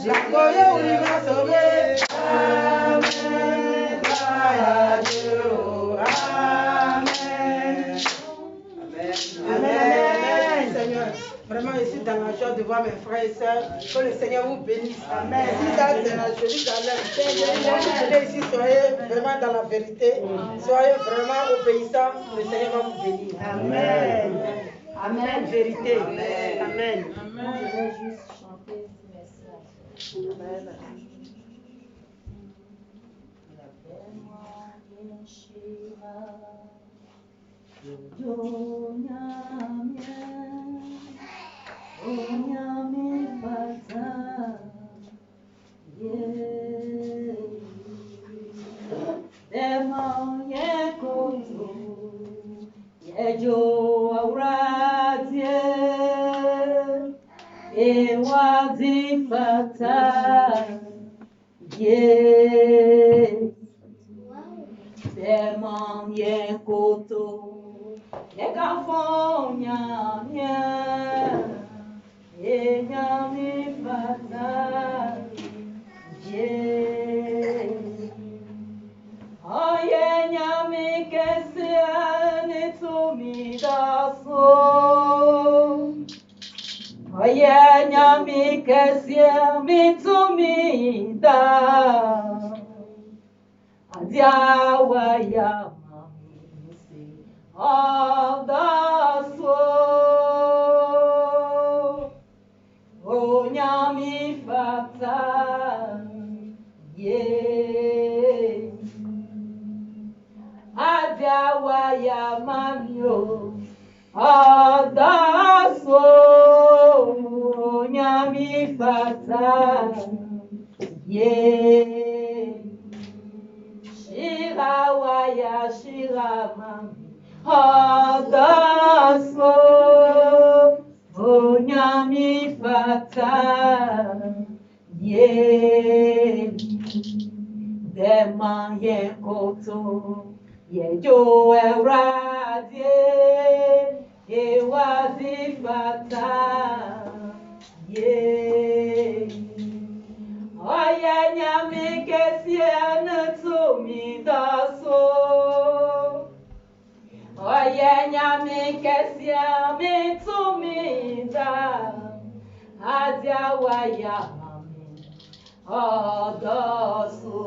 J'accueille où il m'a sauvé. Amen. Gloire à Dieu. Amen. Amen. Seigneur, vraiment, je suis dans la joie de voir mes frères et sœurs. Que le Seigneur vous bénisse. Amen. Si ça, c'est la Jérusalem. Ici, soyez vraiment dans la vérité. Soyez vraiment obéissants. Le Seigneur va vous bénir. Amen. Amen. Vérité. Amen. Amen. Je vais juste chanter merci à Dieu. Amen. Demo yen koto. Ekafonya nya. Enyami fata. Yeah. Oye nyami kesiane tumidaso. Oye nyami kesiane tumida. Adiawa ya mamisi. Adaso. O nyami fata. Yeah. Adawa ya mamio. Adaso. Nyami fata. Yeah. Shirawa ya shirama. Adaso. Nyami fata. Yeah. Dema ye koto, ye jo erade, ye wazi fata, ye. Oye nyame kesie anatomi daso. Oye nyame kesie anatomi da, adia waya. Odosu,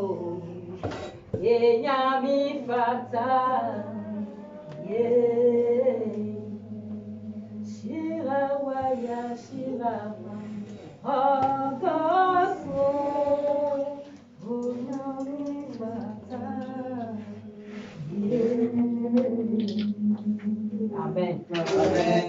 ye nyami fata, ye shira waya shira ma. Odosu, nyami fata, ye. Amen. Amen.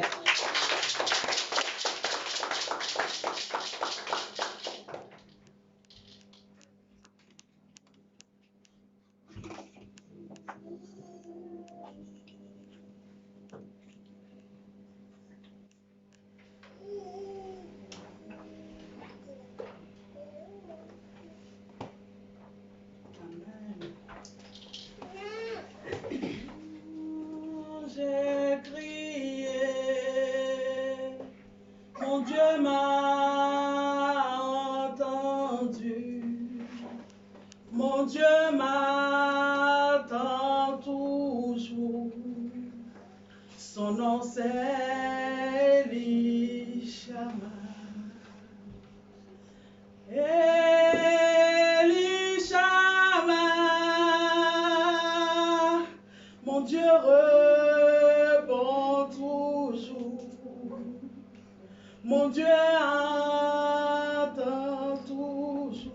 J'ai crié, mon Dieu m'a entendu, mon Dieu m'attend toujours, son nom c'est Elishama. Elishama, mon Dieu répond toujours, mon Dieu entend toujours,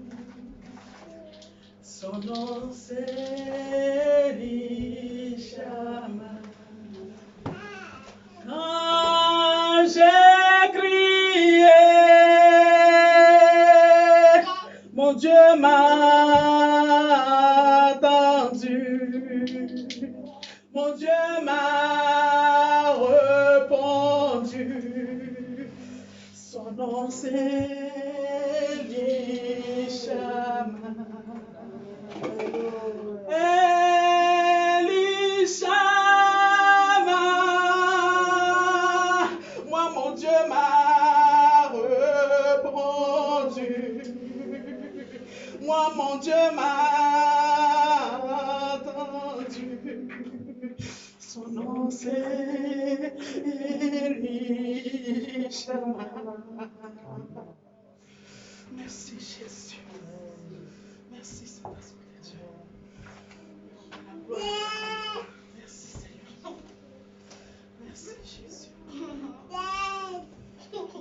son nom c'est Elishama. Quand j'ai crié, mon Dieu m'a attendu, mon Dieu m'a répondu, son nom c'est Elishama. Elishama, moi mon Dieu m'a répondu, moi mon Dieu m'a entendu, son nom c'est Elishama. Merci Jésus, merci Saint-Esprit de Dieu. Merci Seigneur. Merci Jésus.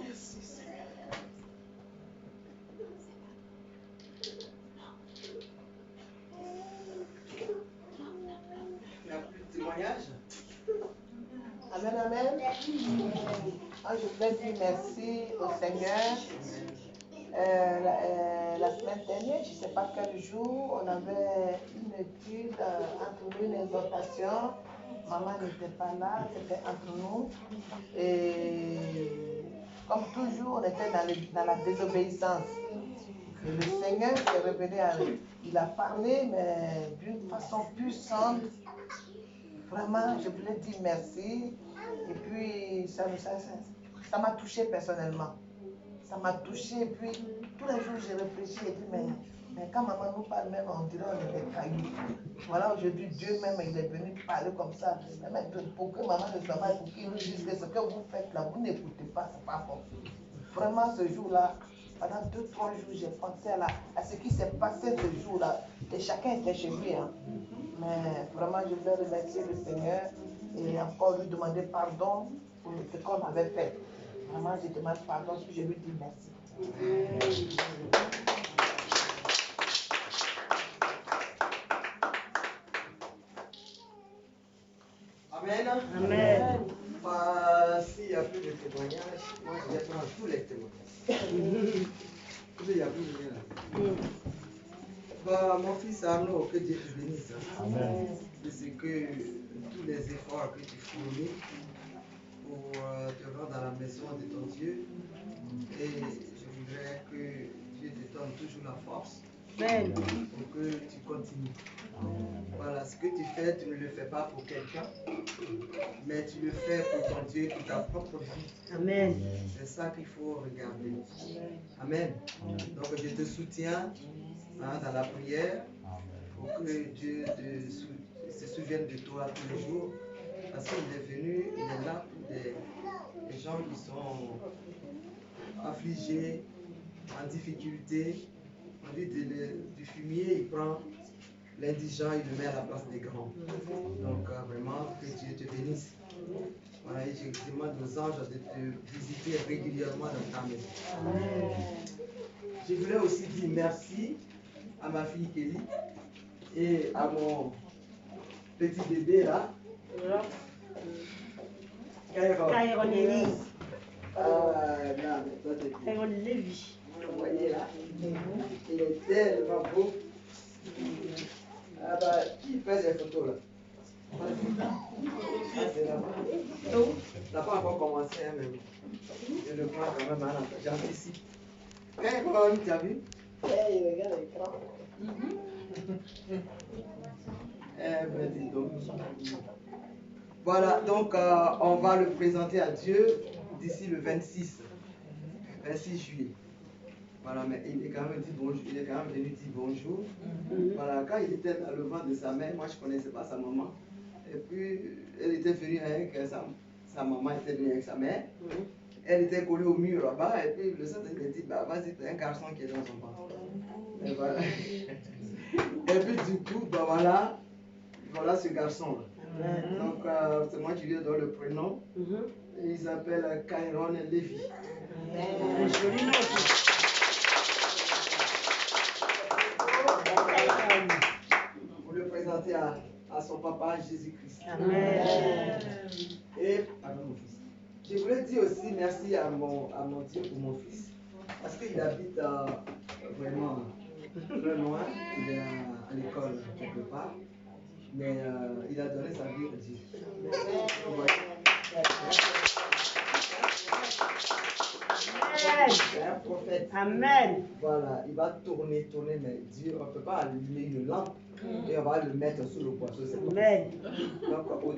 Merci Seigneur. Il n'y a plus de témoignage? Amen, amen. Ah, je voudrais dire merci au Seigneur. La semaine dernière, je ne sais pas quel jour, on avait une étude entre nous, une exhortation. Maman n'était pas là, c'était entre nous. Et comme toujours, on était dans la désobéissance. Et le Seigneur s'est révélé à lui. Il a parlé, mais d'une façon puissante. Vraiment, je voulais dire merci. Et puis, ça m'a touché personnellement. Ça m'a touché. Et puis, tous les jours, j'ai réfléchi et dit, mais quand maman nous parle même, on dirait on est des cailloux. Voilà, aujourd'hui, Dieu même, il est venu parler comme ça. Mais pour que maman ne soit pas, pour qu'il nous dise que ce que vous faites là, vous n'écoutez pas, c'est pas bon. Vraiment, ce jour-là, pendant 2-3 jours, j'ai pensé à ce qui s'est passé ce jour-là. Et chacun était chez lui. Hein. Mais vraiment, je voulais remercier le Seigneur et encore lui demander pardon pour ce qu'on avait fait. Vraiment, je demande pardon et je lui dis merci. Amen. Amen. S'il n'y a plus de témoignages, moi je vais prendre tous les témoignages. Il n'y a plus de rien là. Mon fils Arnaud, que Dieu te bénisse. Amen. C'est que tous les efforts que tu fournis pour te rendre dans la maison de ton Dieu, et je voudrais que Dieu te donne toujours la force pour que tu continues. Voilà, ce que tu fais, tu ne le fais pas pour quelqu'un, mais tu le fais pour ton Dieu, pour ta propre vie. Amen. C'est ça qu'il faut regarder. Amen. Donc je te soutiens dans la prière pour que Dieu se souvienne de toi tous les jours, parce qu'il est venu, il est là pour des gens qui sont affligés, en difficulté. On dit du fumier, il prend l'indigent, il le met à la place des grands. Donc vraiment, que Dieu te bénisse. Voilà, et je demande aux anges de te visiter régulièrement dans ta maison. Je voulais aussi dire merci à ma fille Kelly et à mon petit bébé là. Kairon Elise. Kairon Lévi. Vous voyez là, il est tellement beau. Ah bah, qui fait des photos là? Ah, c'est là-bas. Ça n'a pas encore commencé, hein, mais je le prends quand même, hein, j'anticipe. Kairon, tu as vu? Il regarde l'écran. Ben, dis donc. Voilà, donc on va le présenter à Dieu d'ici le 26 juillet. Voilà, mais il est quand même dit bonjour, il est quand même venu dire bonjour. Voilà, quand il était dans le ventre de sa mère, moi je ne connaissais pas sa maman. Et puis elle était venue avec sa maman, était venue avec sa mère. Elle était collée au mur là-bas, et puis le Saint il a dit, bah vas-y, t'as un garçon qui est dans son ventre. Et voilà. Et puis du coup, bah voilà ce garçon-là. Donc c'est moi qui lui donne le prénom. Et il s'appelle Kairon Lévi. Joli nom. Pour le présenter à son papa Jésus-Christ. Amen. Et pardon mon fils. Je voulais dire aussi merci à mon Dieu pour mon fils, parce qu'il habite vraiment très loin, il est à l'école quelque part, mais il a donné sa vie à Dieu. C'est un prophète. Amen. Voilà, il va tourner, mais Dieu, on ne peut pas allumer une lampe et on va le mettre sous le poisson. Amen. Donc, au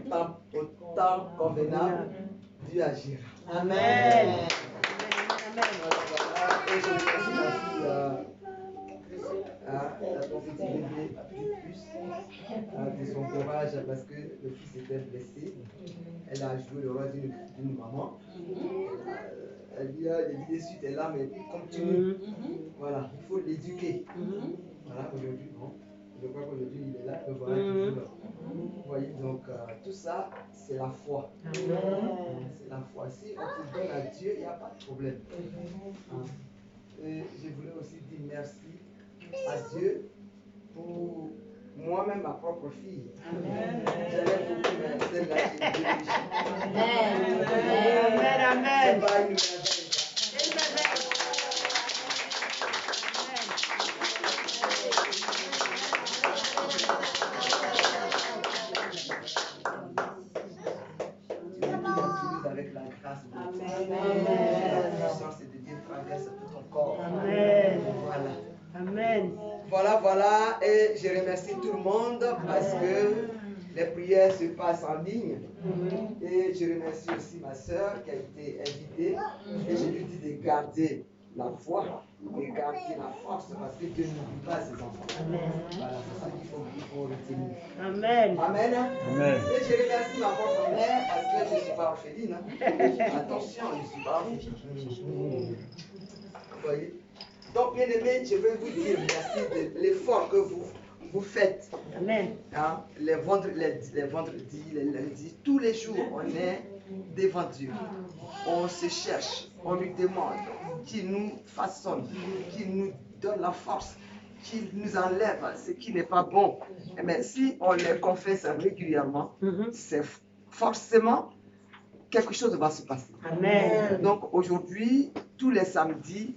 temps convenable, Dieu agira. Amen. Et je remercie ma fille, ton petit bébé, la petite puce, de son courage parce que le fils était blessé. Elle a joué le rôle d'une maman. Elle dit, les suite est là, mais continue. Voilà, il faut l'éduquer. Voilà, aujourd'hui, bon, je crois qu'aujourd'hui il est là, le voilà toujours là. Vous voyez, donc tout ça, c'est la foi. C'est la foi. Si on se donne à Dieu, il n'y a pas de problème. Et je voulais aussi dire merci à Dieu pour moi-même, ma propre fille. J'allais beaucoup, mais celle-là, j'ai Dieu. Amen, amen. C'est pas une avec la grâce de Dieu. La puissance de Dieu traverse tout ton corps. Amen. Voilà. Amen. Voilà, et je remercie tout le monde parce que les prières se passent en ligne. Et je remercie aussi ma soeur qui a été invitée. Et je lui dis de garder la foi, de garder la force, parce que Dieu n'oublie pas ses enfants. Voilà, c'est ça qu'il faut retenir. Amen. Amen. Amen. Et je remercie ma propre mère parce que je ne suis pas orpheline. Attention, je ne suis pas orpheline. Vous voyez? Donc, bien aimé, je veux vous dire merci de l'effort que vous faites. Amen. Hein? Les vendredis, les lundis, tous les jours, on est devant Dieu. On se cherche, on lui demande qu'il nous façonne, qu'il nous donne la force, qu'il nous enlève ce qui n'est pas bon. Mais si on les confesse régulièrement, c'est forcément quelque chose va se passer. Amen. Donc aujourd'hui, tous les samedis,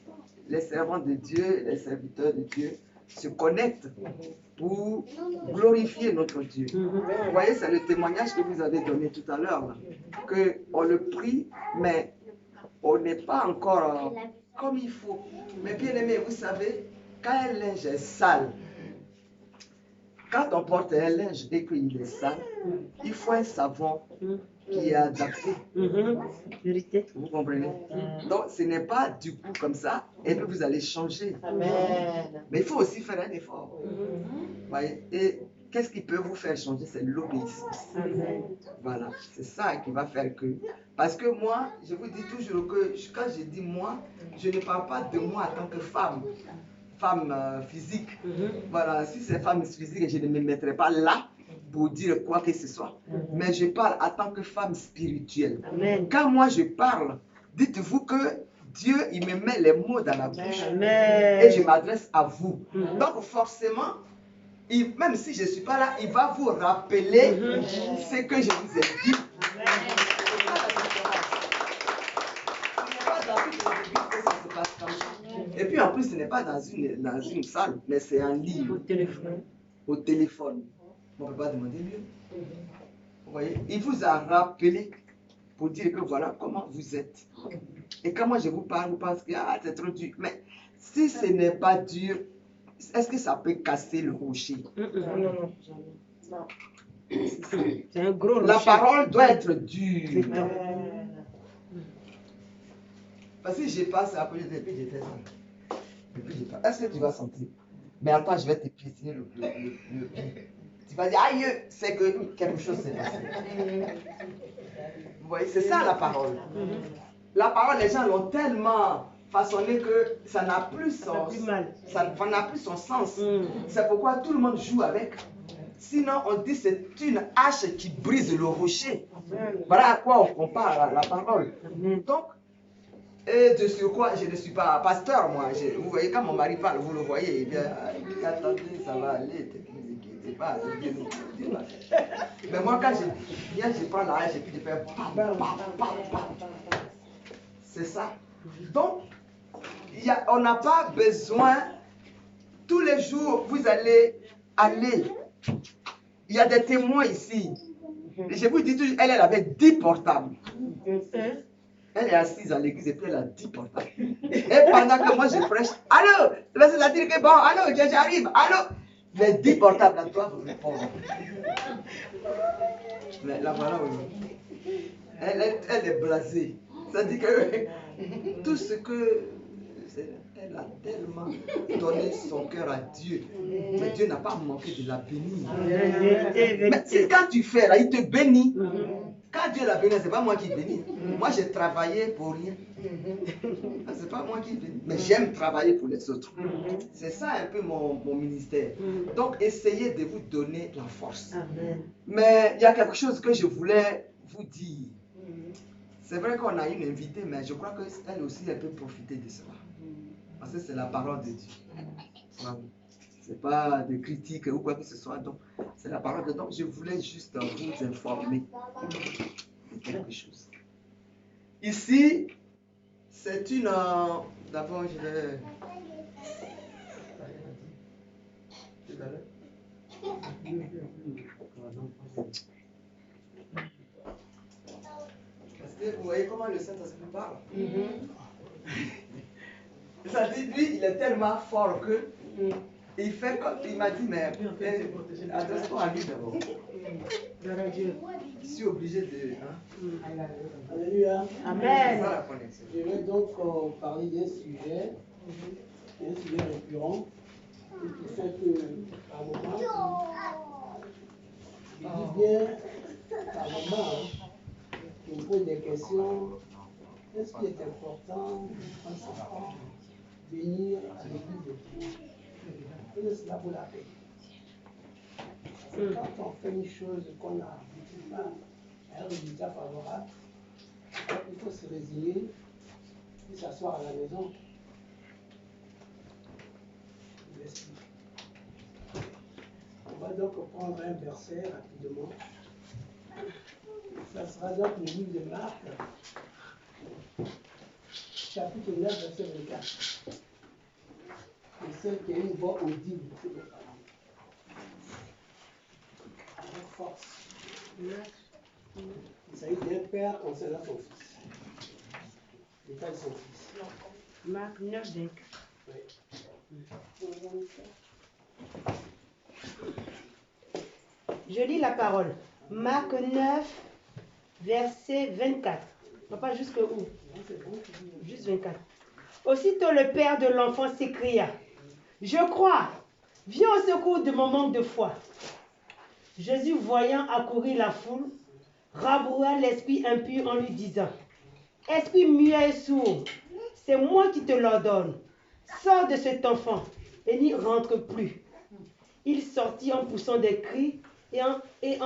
les servants de Dieu, les serviteurs de Dieu se connectent pour glorifier notre Dieu. Vous voyez, c'est le témoignage que vous avez donné tout à l'heure, qu'on le prie, mais on n'est pas encore comme il faut. Mais bien aimé, vous savez, quand un linge est sale, quand on porte un linge et qu'il est sale, il faut un savon qui est adapté. Vérité. Vous comprenez? Donc, ce n'est pas du coup comme ça, et puis vous allez changer. Amen. Mais il faut aussi faire un effort. Voyez? Et qu'est-ce qui peut vous faire changer? C'est l'obéissance. Voilà, c'est ça qui va faire que... Parce que moi, je vous dis toujours que quand je dis moi, je ne parle pas de moi en tant que femme physique. Voilà, si c'est femme physique, je ne me mettrai pas là pour dire quoi que ce soit. Mais je parle en tant que femme spirituelle. Amen. Quand moi je parle, dites-vous que Dieu, il me met les mots dans la bouche. Amen. Et je m'adresse à vous. Donc forcément, même si je ne suis pas là, il va vous rappeler ce que je vous ai dit. Et puis en plus, ce n'est pas dans une salle, mais c'est en ligne. Au téléphone. Au téléphone. On ne peut pas demander mieux. Vous voyez, il vous a rappelé pour dire que voilà comment vous êtes. Et quand moi je vous parle, vous pensez que c'est trop dur. Mais si ce n'est pas dur, est-ce que ça peut casser le rocher? Non. C'est un gros rocher. La parole doit être dure. Parce que je passe à côté et puis je fais ça. Et puis je passe. Est-ce que tu vas sentir? Mais attends, je vais te piétiner le pied. Tu vas dire, aïe, c'est que quelque chose s'est passé. Vous voyez, c'est ça la parole. La parole, les gens l'ont tellement façonné que ça n'a plus son sens. C'est pourquoi tout le monde joue avec. Sinon, on dit c'est une hache qui brise le rocher. Voilà à quoi on compare la parole. Donc, et de sur quoi je ne suis pas pasteur, moi. Vous voyez, quand mon mari parle, vous le voyez, il dit, attendez, ça va aller, ne vous inquiétez pas. Mais moi, quand je viens, je prends la hache et puis je fais c'est ça. Donc, on n'a pas besoin, tous les jours, vous allez aller. Il y a des témoins ici. Et je vous dis toujours, elle avait 10 portables. Elle est assise à l'église et puis elle a 10 portables. Et pendant que moi je prêche, allô, c'est-à-dire que bon, allô, j'arrive, allô. Les 10 portables là doivent répondre. Mais là voilà, elle est blasée. C'est-à-dire que tout ce que elle a tellement donné son cœur à Dieu, mais Dieu n'a pas manqué de la bénir. Mais quand tu fais là, il te bénit. Quand Dieu l'a béni, ce n'est pas moi qui bénis. Moi, j'ai travaillé pour rien. Ce n'est pas moi qui bénis. Mais j'aime travailler pour les autres. C'est ça un peu mon ministère. Donc, essayez de vous donner la force. Mais il y a quelque chose que je voulais vous dire. C'est vrai qu'on a une invitée, mais je crois qu'elle aussi, elle peut profiter de cela. Parce que c'est la parole de Dieu. Ce n'est pas de critique ou quoi que ce soit. Donc, c'est la parole de Dieu. Donc, je voulais juste vous informer de quelque chose. Ici, c'est une... D'abord, je vais... Parce que vous voyez comment le Saint-Esprit parle. Ça dit, lui, il est tellement fort que Il fait comme il m'a dit, mais adresse-toi à lui d'abord. Je suis obligé de. Hein? Alléluia. Amen. Pas la connexion. Je vais donc parler d'un sujet récurrent, qui fait que, par moment, je dis bien, par moment, je me pose des questions. Qu'est-ce qui est important en ce temps venir à l'église de Dieu? Et cela vaut la peine. Quand on fait une chose qu'on a pas un résultat favorable, il faut se résigner et s'asseoir à la maison. Je l'explique. On va donc prendre un verset rapidement. Ça sera donc le livre de Marc, chapitre 9, verset 24. Et celle qui a une voix audible, c'est le parler. Avec force. Il s'agit d'un père concernant son fils. L'état de son fils. Marc 9, 24. Oui. Je lis la parole. Marc 9, verset 24. Papa, jusque où? Juste 24. Aussitôt le père de l'enfant s'écria, « Je crois, viens au secours de mon manque de foi. » Jésus, voyant accourir la foule, raboua l'esprit impur en lui disant, « Esprit muet et sourd, c'est moi qui te l'ordonne. Sors de cet enfant et n'y rentre plus. » Il sortit en poussant des cris et en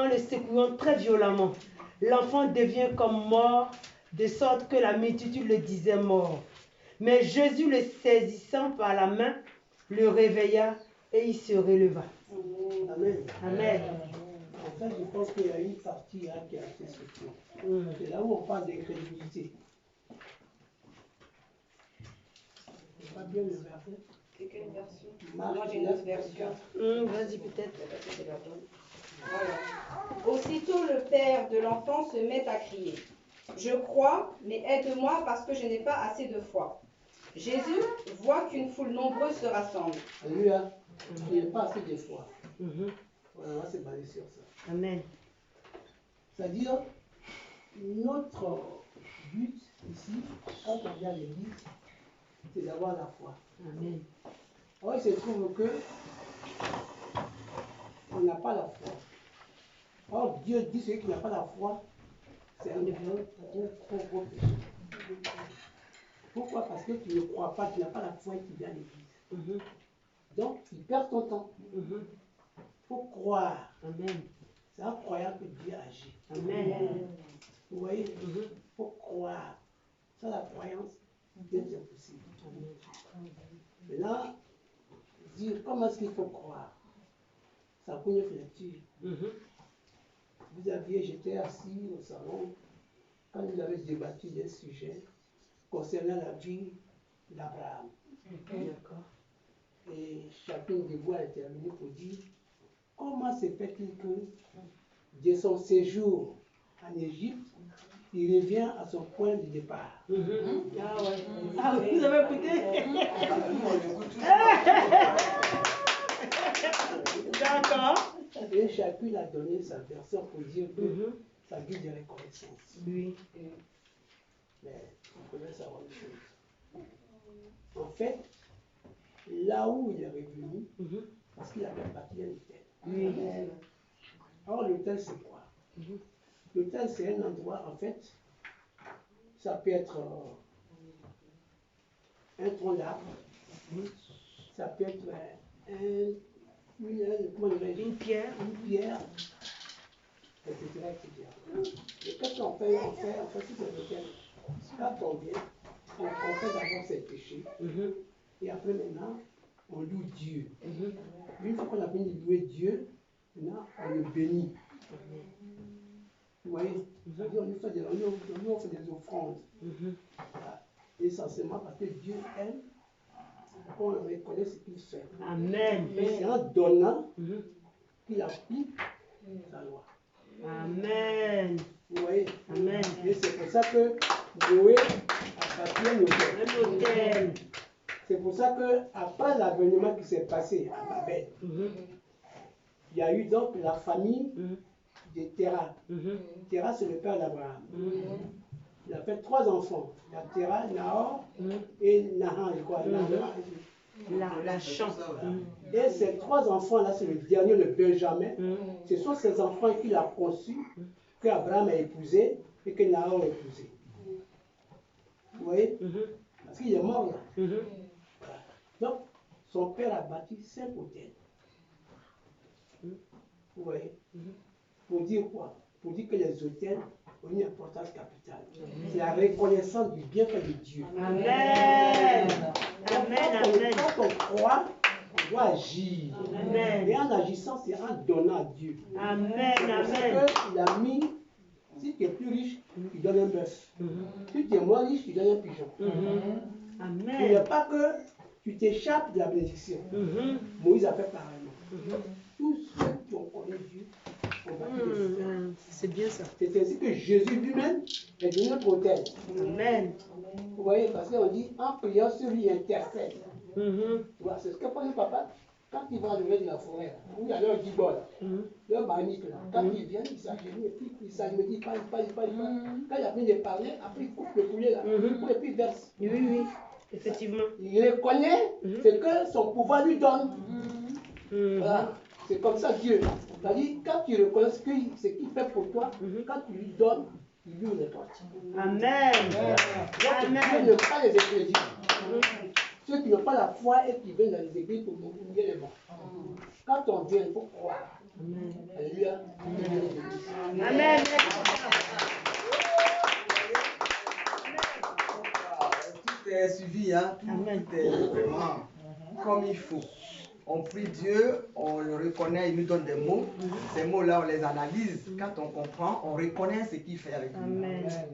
le secouant très violemment. L'enfant devient comme mort, de sorte que la multitude le disait mort. Mais Jésus, le saisissant par la main, le réveilla et il se releva. Amen. Amen. En fait, je pense qu'il y a une partie là qui est assez soutenue. C'est là où on parle d'incrédulité. C'est pas bien le verset. C'est quelle version? Marc Moi j'ai une autre version. Vas-y peut-être. Voilà. Aussitôt le père de l'enfant se met à crier. Je crois, mais aide-moi parce que je n'ai pas assez de foi. Jésus voit qu'une foule nombreuse se rassemble. Alléluia. Il n'y a pas assez de foi. Voilà, on va se baser sur ça. Amen. C'est-à-dire, notre but ici, quand on vient à l'église, c'est d'avoir la foi. Amen. Or, il se trouve que on n'a pas la foi. Or, Dieu dit celui qui n'a pas la foi, c'est un gros péché. Pourquoi? Parce que tu ne crois pas, tu n'as pas la foi qui vient à l'église. Donc, tu perds ton temps. Il faut croire. Amen. C'est en croyant que Dieu agit. Amen. Vous voyez? Il faut croire. Sans la croyance, Dieu c'est impossible. Maintenant, dire comment est-ce qu'il faut croire? Ça coûte une lecture. J'étais assis au salon quand vous avez débattu des sujets concernant la vie d'Abraham. D'accord. Et chacune de vous a terminé pour dire comment se fait-il que de son séjour en Égypte, il revient à son point de départ. Ah ouais. Ah, vous avez écouté? D'accord. Et chacune a donné sa version pour dire que ça guide de reconnaissance. Oui. Mais il faudrait savoir une chose. En fait, là où il est revenu, parce qu'il avait bâti un hôtel. Oui. Or, l'hôtel, c'est quoi? L'hôtel, c'est un endroit, en fait, ça peut être un tronc d'arbre, ça peut être une pierre, etc. Et qu'est-ce qu'on fait? On fait tout un hôtel. Quand on vient, on fait d'abord ses péchés, et après maintenant, on loue Dieu. Une fois qu'on a fini de louer Dieu, maintenant, on le bénit. Vous voyez? On fait des offrandes. Voilà. Essentiellement parce que Dieu aime qu'on reconnaisse ce qu'il fait. Amen. Et c'est en donnant qu'il applique sa loi. Amen. Vous voyez? Amen. Et c'est pour ça que Noé a bâti un hôtel. Un hôtel. C'est pour ça qu'après l'avènement qui s'est passé à Babel, il y a eu donc la famille de Terah. Terah, c'est le père d'Abraham. Il a fait 3 enfants. Il y a Terah, Nahor et Nahan, je crois. La chance. Et ces 3 enfants-là, c'est le dernier, le Benjamin. Ce sont ces enfants qu'il a conçus, qu'Abraham a épousé et que Nahor a épousé. Vous voyez? Parce qu'il est mort là. Voilà. Donc, son père a bâti 5 hôtels. Vous voyez? Pour dire quoi? Pour dire que les hôtels ont une importance capitale. C'est la reconnaissance du bienfait de Dieu. Amen. Amen. Quand on croit, on doit agir. Amen. Et en agissant, c'est en donnant à Dieu. Amen. C'est pour ça Amen. qu'il a mis, si tu es plus riche, tu donnes un bœuf. Si tu es moins riche, tu donnes un pigeon. Il n'y a Amen. pas que tu t'échappes de la bénédiction. Moïse a fait pareillement. Tous ceux qui ont connu Dieu ont bâti des hôtels. C'est bien ça. C'est ainsi que Jésus lui-même est devenu notre hôtel. Amen. Vous voyez, parce qu'on dit en priant sur lui intercède. Voilà, c'est ce que fait le papa quand il va lever de la forêt, où il y a leur guibole, leur marmite là. Quand il vient, il s'agenouille et puis il s'agenouille, il parle. Quand il a fini de parler, après il coupe le poulet là, et puis il verse. Oui, effectivement. Il reconnaît ce que son pouvoir lui donne. Voilà. C'est comme ça Dieu. C'est-à-dire, quand tu reconnais ce qu'il fait pour toi, quand tu lui donnes, il lui ouvre les portes. Amen. Dieu ne pas les écrédits. Ceux qui n'ont pas la foi et qui viennent dans les églises pour mourir les morts. Quand on vient, il faut croire. Alléluia. Amen. Tout est suivi, hein? Tout est vraiment comme il faut. On prie Dieu, on le reconnaît, il nous donne des mots. Ces mots-là, on les analyse. Quand on comprend, on reconnaît ce qu'il fait avec nous.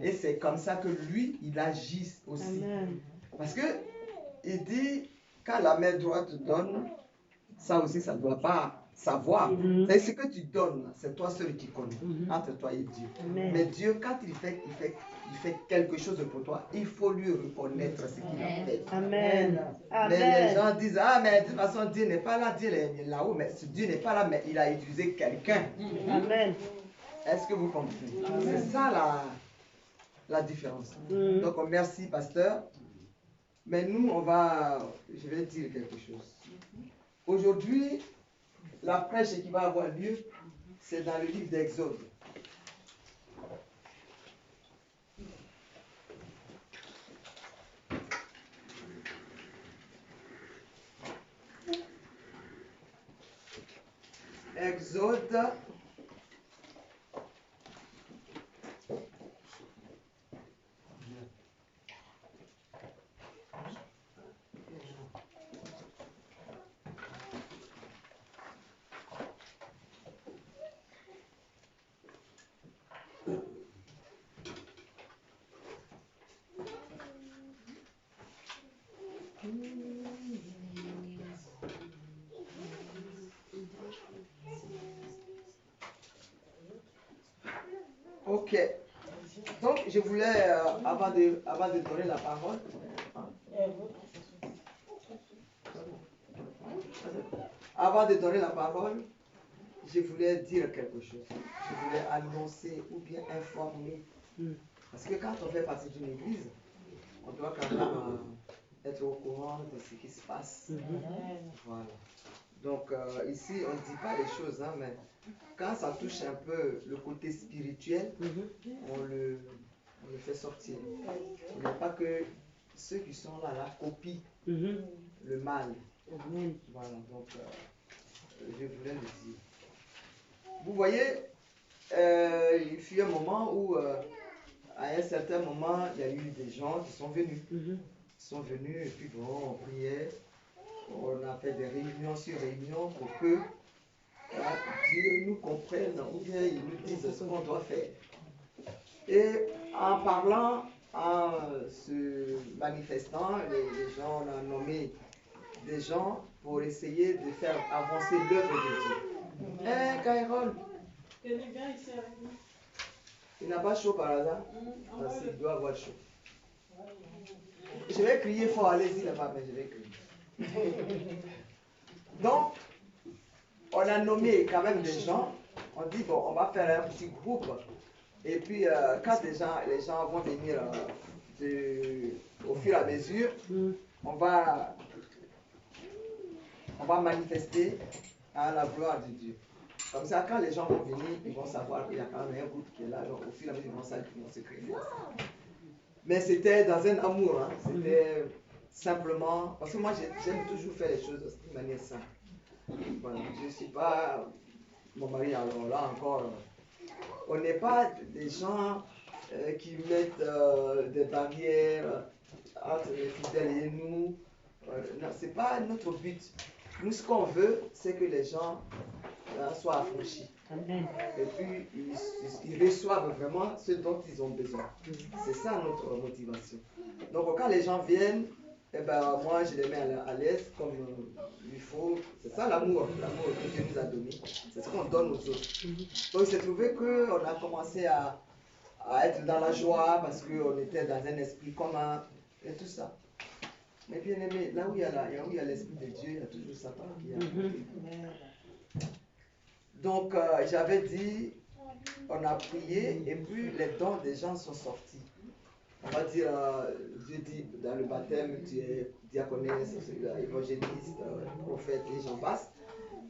Et c'est comme ça que lui, il agit aussi. Amen. Parce que il dit, quand la main droite donne, ça aussi, ça ne doit pas savoir. C'est ce que tu donnes, c'est toi seul qui connais, entre toi et Dieu. Mais Dieu, quand il fait quelque chose pour toi, il faut lui reconnaître ce qu'il a fait. Amen. Mais les gens disent, ah, mais de toute façon, Dieu n'est pas là, Dieu est là-haut, mais Dieu n'est pas là, mais il a utilisé quelqu'un. Amen. Est-ce que vous comprenez? C'est ça la différence. Donc, merci, pasteur. Mais nous, je vais dire quelque chose. Aujourd'hui, la prêche qui va avoir lieu, c'est dans le livre d'Exode. Exode. Ok. Donc, je voulais, avant de donner la parole, je voulais dire quelque chose. Je voulais annoncer ou bien informer. Parce que quand on fait partie d'une église, on doit quand même être au courant de ce qui se passe. Voilà. Donc, ici, on ne dit pas les choses, hein, mais quand ça touche un peu le côté spirituel, on le fait sortir. Il n'y a pas que ceux qui sont là copient le mal. Voilà, donc je voulais le dire. Vous voyez, il fut un moment où, à un certain moment, il y a eu des gens qui sont venus. Ils sont venus et puis bon, on priait. On a fait des réunions sur réunions pour que Dieu nous comprenne ou bien il nous dise ce qu'on doit faire. Et en parlant, en se manifestant, les gens, on a nommé des gens pour essayer de faire avancer l'œuvre de Dieu. Hein, Kairon? Il n'a pas chaud par hasard? Parce qu'il doit avoir chaud. Je vais crier fort, allez-y là-bas, mais je vais crier. Donc, on a nommé quand même des gens. On dit, bon, on va faire un petit groupe. Et puis, quand les gens vont venir au fur et à mesure, on va manifester à la gloire de Dieu. Comme ça, quand les gens vont venir, ils vont savoir qu'il y a quand même un groupe qui est là. Donc, au fur et à mesure, ils vont se créer. Mais c'était dans un amour. Hein. C'était simplement... Parce que moi, j'aime toujours faire les choses de manière simple. Voilà, je ne suis pas... Mon mari, alors là encore... on n'est pas des gens qui mettent des barrières entre les fidèles et nous. Non, ce n'est pas notre but. Nous, ce qu'on veut, c'est que les gens soient affranchis. Amen. Et puis, ils reçoivent vraiment ce dont ils ont besoin. C'est ça notre motivation. Donc, quand les gens viennent, eh ben, moi, je les mets à l'aise comme il faut. C'est ça l'amour que Dieu nous a donné. C'est ce qu'on donne aux autres. Donc, il s'est trouvé qu'on a commencé à être dans la joie parce qu'on était dans un esprit commun et tout ça. Mais bien aimé, là où il y a l'esprit de Dieu, il y a toujours Satan qui a. Donc, j'avais dit, on a prié et puis les dons des gens sont sortis. On va dire, Dieu dit dans le baptême, tu es diaconesse, évangéliste, prophète et j'en passe.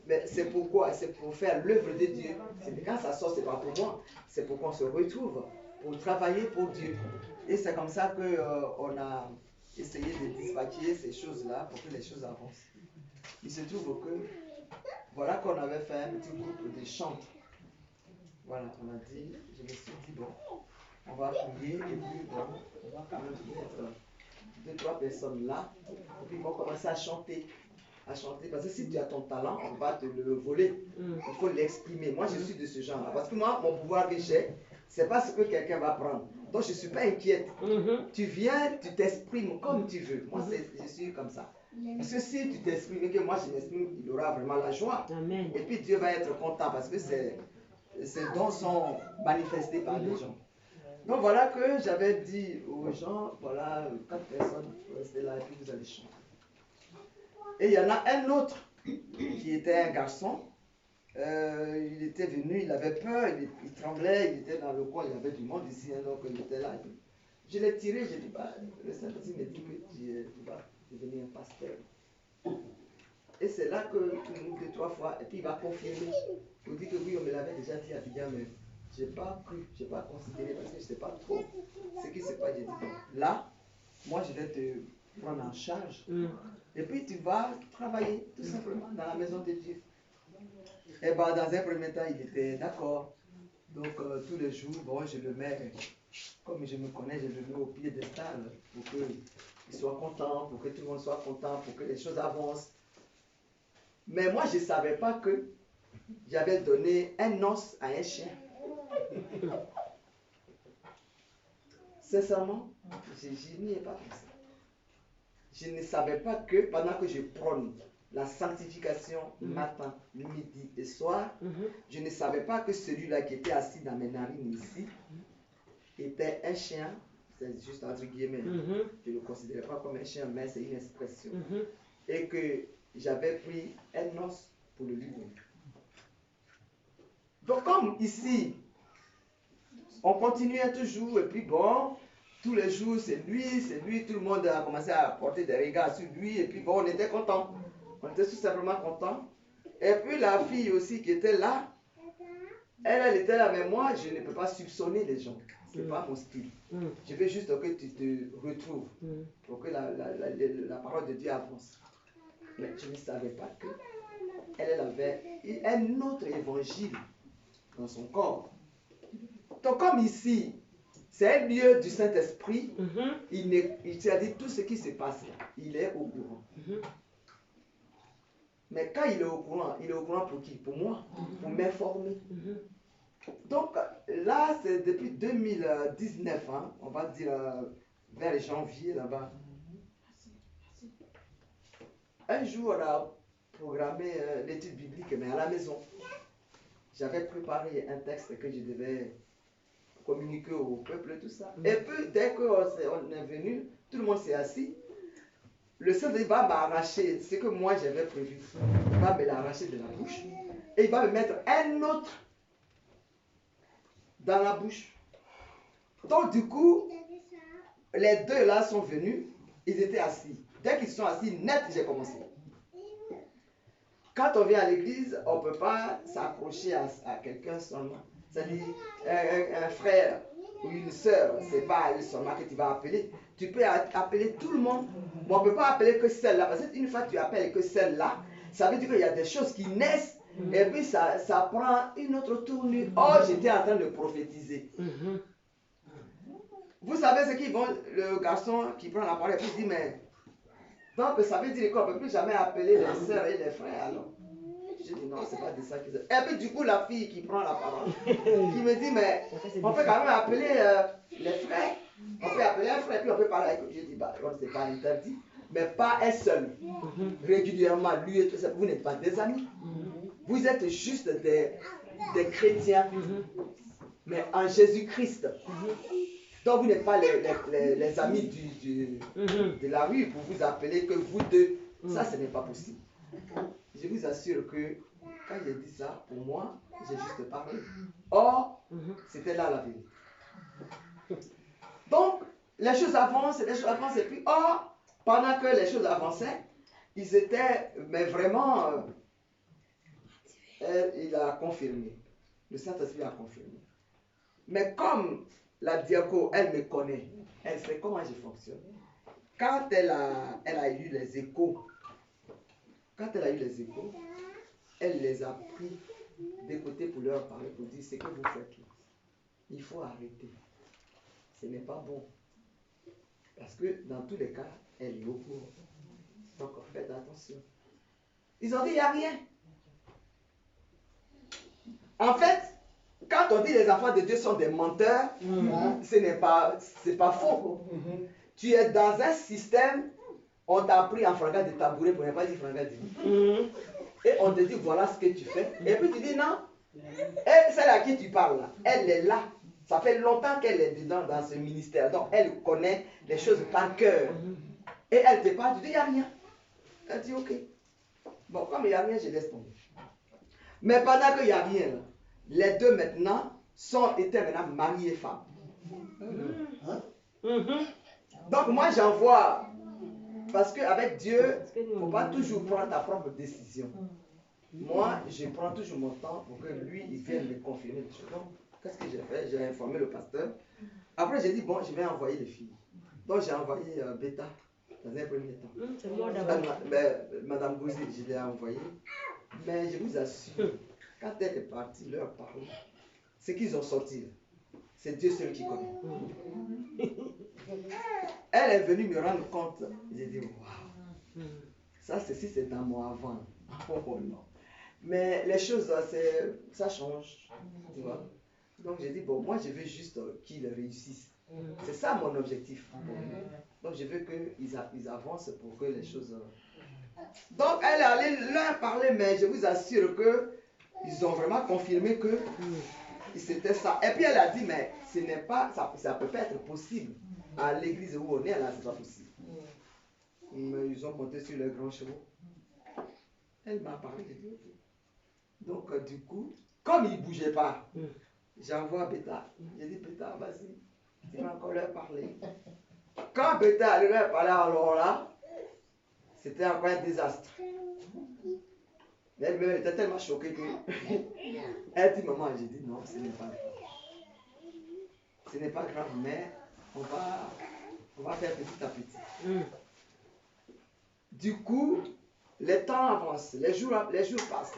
Mais c'est pourquoi? C'est pour faire l'œuvre de Dieu. Quand ça sort, c'est pas pour moi, c'est pour qu'on se retrouve, pour travailler pour Dieu. Et c'est comme ça qu'on a essayé de dispatcher ces choses-là pour que les choses avancent. Il se trouve que, voilà qu'on avait fait un petit groupe de chants. Voilà, on a dit, je me suis dit, bon, on va prier et puis bon, on va quand même mettre 2-3 personnes là, et puis ils vont commencer à chanter. Parce que si tu as ton talent, on va te le voler. Il faut l'exprimer. Moi, je suis de ce genre-là. Parce que moi, mon pouvoir que j'ai, c'est pas ce que quelqu'un va prendre. Donc, je ne suis pas inquiète. Tu viens, tu t'exprimes comme tu veux. Moi, je suis comme ça. Parce que si tu t'exprimes et que moi, je m'exprime, il aura vraiment la joie. Amen. Et puis, Dieu va être content parce que ces dons sont manifestés par les gens. Donc, voilà que j'avais dit aux gens, voilà, 4 personnes, restez là et puis vous allez chanter. Et il y en a un autre qui était un garçon. Il était venu, il avait peur, il tremblait, il était dans le coin, il y avait du monde ici, hein, donc il était là. Je l'ai tiré, j'ai dit, bah, le Saint-Esprit me dit que tu vas devenir un pasteur. Et c'est là que nous, 2-3 fois, et puis il va confirmer. Il dit que oui, on me l'avait déjà dit à Bidjan, mais je n'ai pas cru, je n'ai pas considéré parce que je ne sais pas trop ce qui se passe. J'ai dit, bon, là, moi je vais te prendre en charge. Et puis tu vas travailler tout simplement dans la maison de Dieu. Et bien dans un premier temps, il était d'accord. Donc tous les jours, bon, je le mets, comme je me connais, je le mets au pied des tables pour qu'il soit content, pour que tout le monde soit content, pour que les choses avancent. Mais moi, je ne savais pas que j'avais donné un os à un chien. Sincèrement, je n'y ai pas pensé. Je ne savais pas que pendant que je prône la sanctification matin, midi et soir, je ne savais pas que celui-là qui était assis dans mes narines ici était un chien, c'est juste entre guillemets, je ne le considérais pas comme un chien, mais c'est une expression. Et que j'avais pris un os pour le lui donner. Donc comme ici, on continuait toujours, et puis bon, tous les jours, c'est lui, tout le monde a commencé à porter des regards sur lui, et puis bon, on était contents. On était tout simplement contents. Et puis la fille aussi qui était là, elle était là, mais moi, je ne peux pas soupçonner les gens. Ce n'est pas mon style. Je veux juste que tu te retrouves, pour que la parole de Dieu avance. Mais je ne savais pas qu'elle avait un autre évangile dans son corps. Donc comme ici, c'est un lieu du Saint-Esprit, il t'a dit tout ce qui se passe là, il est au courant. Mais quand il est au courant pour qui? Pour moi, pour m'informer. Donc là, c'est depuis 2019, hein, on va dire vers janvier là-bas. Un jour, on a programmé l'étude biblique, mais à la maison. J'avais préparé un texte que je devais communiquer au peuple, tout ça. Et puis, dès qu'on est venu, tout le monde s'est assis. Le Saint-Esprit va m'arracher ce que moi j'avais prévu. Il va me l'arracher de la bouche. Et il va me mettre un autre dans la bouche. Donc, du coup, les deux là sont venus. Ils étaient assis. Dès qu'ils sont assis, net, j'ai commencé. Quand on vient à l'église, on ne peut pas s'accrocher à quelqu'un seulement. C'est-à-dire, un frère ou une soeur, c'est pas elle seulement que tu vas appeler. Tu peux appeler tout le monde, mais on ne peut pas appeler que celle-là. Parce qu'une fois que tu appelles que celle-là, ça veut dire qu'il y a des choses qui naissent et puis ça prend une autre tournure. Oh, j'étais en train de prophétiser. Vous savez ce qu'ils vont, le garçon qui prend la parole et puis il dit, mais donc ça veut dire qu'on ne peut plus jamais appeler les sœurs et les frères alors. Je dis non, c'est pas de ça qu'ils ont. Et puis du coup, la fille qui prend la parole, qui me dit, mais on peut quand même appeler les frères. On peut appeler un frère, puis on peut parler avec eux. Je dis, bah, c'est pas interdit, mais pas un seul. Régulièrement, lui et tout ça, vous n'êtes pas des amis. Vous êtes juste des chrétiens, mais en Jésus-Christ. Donc vous n'êtes pas les amis de la rue pour vous appeler que vous deux. Ça, ce n'est pas possible. Je vous assure que quand j'ai dit ça, pour moi, j'ai juste parlé. Or, c'était là la vérité. Donc, les choses avancent, et puis, or, pendant que les choses avançaient, ils étaient, mais vraiment, il a confirmé. Le Saint-Esprit a confirmé. Mais comme la diaco, elle me connaît, elle sait comment je fonctionne. Quand elle a eu les échos, elle les a pris d'écouter pour leur parler, pour dire ce que vous faites là. Il faut arrêter. Ce n'est pas bon. Parce que dans tous les cas, elle est au courant. Donc faites attention. Ils ont dit, il n'y a rien. En fait, quand on dit les enfants de Dieu sont des menteurs, c'est pas faux. Tu es dans un système, on t'a pris en fracas de tabouret pour ne pas dire fracas de lit. Et on te dit voilà ce que tu fais. Et puis tu dis non. Et celle à qui tu parles là, elle est là. Ça fait longtemps qu'elle est dedans dans ce ministère. Donc elle connaît les choses par cœur. Et elle te parle, tu dis il n'y a rien. Elle dit ok. Bon, comme il n'y a rien, je laisse tomber. Mais pendant qu'il n'y a rien, là, les deux maintenant étaient maintenant mariés femmes. Donc moi j'envoie, parce qu'avec Dieu, il ne faut pas toujours prendre ta propre décision. Moi, je prends toujours mon temps pour que lui, il vienne me confirmer les choses. Donc, qu'est-ce que j'ai fait? J'ai informé le pasteur. Après, j'ai dit, bon, je vais envoyer les filles. Donc, j'ai envoyé Beta dans un premier temps. C'est moi d'abord. Madame Gouzi, je l'ai envoyée. Mais je vous assure, quand elle est partie leur parler, ce qu'ils ont sorti, c'est Dieu seul qui connaît. Elle est venue me rendre compte. J'ai dit, waouh, ça, ceci, c'est dans mon avant. Oh non. Mais les choses, ça change. Tu vois? Donc j'ai dit, bon, moi, je veux juste qu'ils réussissent. C'est ça mon objectif. Donc je veux qu'ils avancent pour que les choses... Donc elle est allée leur parler, mais je vous assure qu'ils ont vraiment confirmé que c'était ça. Et puis elle a dit, mais ce n'est pas, ça peut pas être possible. À l'église où on est là, c'est pas possible. Mais ils ont monté sur les grands chevaux. Elle m'a parlé, j'ai dit ok. Donc du coup, comme il ne bougeait pas, j'envoie Beta. J'ai dit Beta, vas-y, tu vas encore leur parler. Quand Beta allait leur parler, alors là, c'était encore un désastre. Elle était tellement choquée que elle dit maman, j'ai dit non, ce n'est pas grave. Ce n'est pas grave, mais on va faire petit à petit. Du coup, les temps avancent, les jours passent.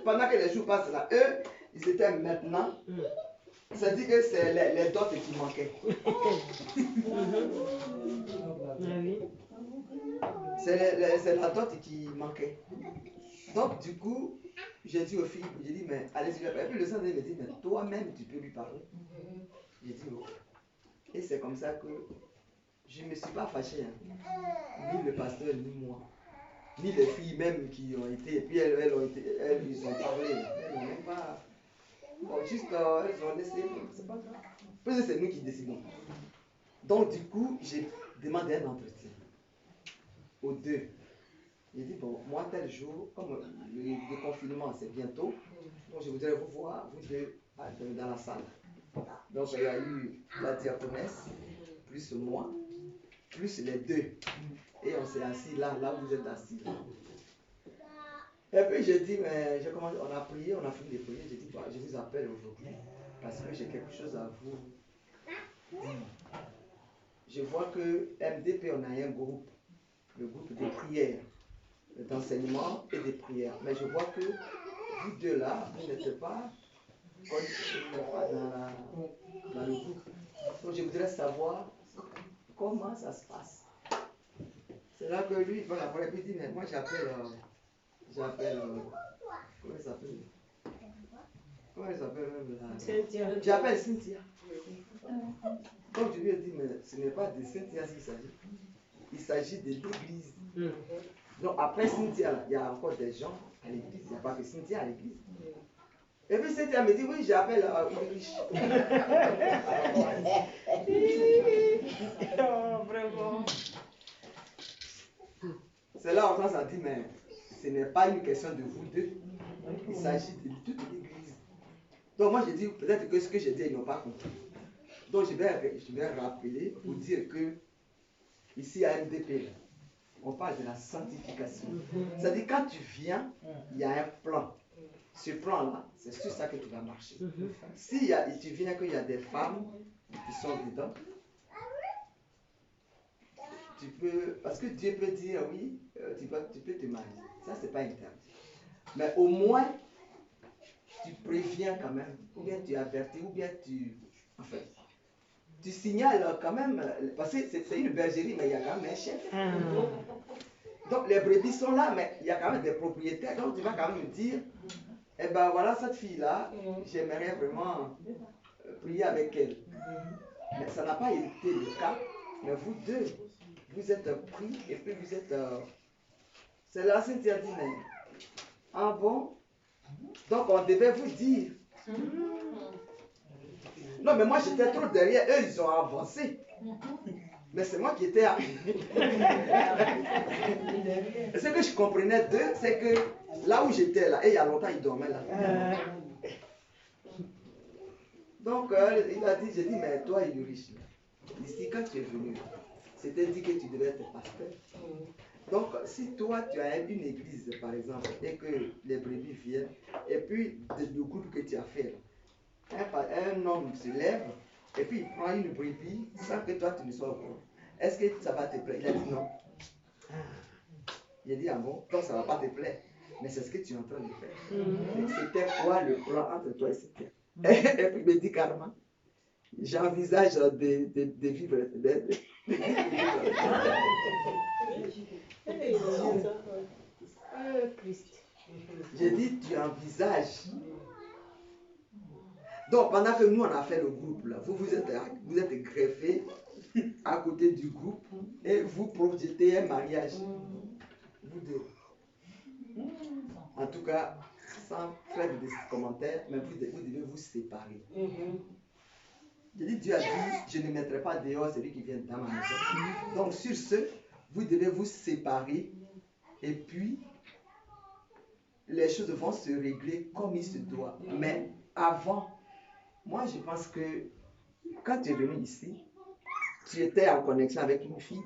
Pendant que les jours passent là, eux, ils étaient maintenant. Ça dit que c'est les dots qui manquaient. C'est la dot qui manquait. Donc du coup, j'ai dit aux filles, j'ai dit, mais allez-y. Et puis le Saint-Esprit me dit, mais toi-même, tu peux lui parler. J'ai dit, ok. Et c'est comme ça que je ne me suis pas fâché. Hein. Ni le pasteur, ni moi. Ni les filles même qui ont été. Et puis elles ont parlé. Elles n'ont même pas. Bon, juste, elles ont laissé, c'est pas grave. Parce que c'est nous qui décidons. Donc, du coup, j'ai demandé un entretien aux deux. J'ai dit, bon, moi, tel jour, comme le déconfinement, c'est bientôt, donc je voudrais vous voir, vous deux, dans la salle. Donc, il y a eu la diaconesse, plus moi, plus les deux. Et on s'est assis là où vous êtes assis. Et puis j'ai dit, mais j'ai commencé, on a prié, on a fini de prier. J'ai dit, bah, je vous appelle aujourd'hui parce que j'ai quelque chose à vous dire. Je vois que MDP, on a un groupe, le groupe de prière, d'enseignement et de prière. Mais je vois que vous deux là, vous n'êtes pas, dans le groupe. Donc je voudrais savoir comment ça se passe. C'est là que lui, voilà, il dit, mais moi j'appelle, comment il s'appelle? Comment elle s'appelle même là? Cynthia. J'appelle Cynthia. Donc je lui ai dit, mais ce n'est pas de Cynthia qu'il s'agit. Il s'agit de l'église. Donc après Cynthia, là, il y a encore des gens à l'église. Il n'y a pas que Cynthia à l'église. Et puis Cynthia me dit, oui, j'appelle Ulrich. Oh, vraiment. C'est là où on s'est dit, mais ce n'est pas une question de vous deux. Il s'agit de toute l'église. Donc moi, j'ai dit, peut-être que ce que j'ai dit, ils n'ont pas compris. Donc je vais rappeler pour dire que ici à MDP, on parle de la sanctification. C'est-à-dire quand tu viens, il y a un plan. Ce plan-là, c'est sur ça que tu vas marcher. Si tu viens qu'il y a des femmes qui sont dedans, tu peux, parce que Dieu peut dire oui, tu peux te marier. Ça, c'est pas interdit. Mais au moins, tu préviens quand même, ou bien tu avertis, ou bien tu signales quand même, parce que c'est une bergerie, mais il y a quand même un chef. Donc les brebis sont là, mais il y a quand même des propriétaires, donc tu vas quand même dire, eh ben voilà cette fille-là, j'aimerais vraiment prier avec elle. Mais ça n'a pas été le cas, mais vous deux, vous êtes pris, et puis vous êtes... c'est là, Cynthia dit, mais... Ah bon? Donc on devait vous dire. Non, mais moi j'étais trop derrière, eux ils ont avancé. Mais c'est moi qui étais à... Ce que je comprenais d'eux, c'est que là où j'étais là, et il y a longtemps ils dormaient là. Donc il a dit, j'ai dit, mais toi il est riche. Ici quand tu es venu, c'était dit que tu devais être pasteur. Donc, si toi, tu as une église, par exemple, et que les brebis viennent, et puis, le groupe que tu as fait, un homme se lève, et puis il prend une brebis sans que toi, tu ne sois au courant. Est-ce que ça va te plaire? Il a dit non. Il a dit, ah bon, donc ça ne va pas te plaire. Mais c'est ce que tu es en train de faire. C'était quoi le plan entre toi et Cynthia? Et puis il me dit carrément, j'envisage de vivre. J'ai dit, tu envisages. Donc, pendant que nous, on a fait le groupe, là, vous êtes greffés à côté du groupe et vous projetez un mariage. Vous deux. En tout cas, sans faire de commentaires, mais vous devez vous séparer. J'ai dit, Dieu a dit, je ne mettrai pas dehors celui qui vient dans ma maison. Donc, sur ce, vous devez vous séparer et puis les choses vont se régler comme il se doit. Mais avant, moi je pense que quand tu es venu ici, tu étais en connexion avec une fille.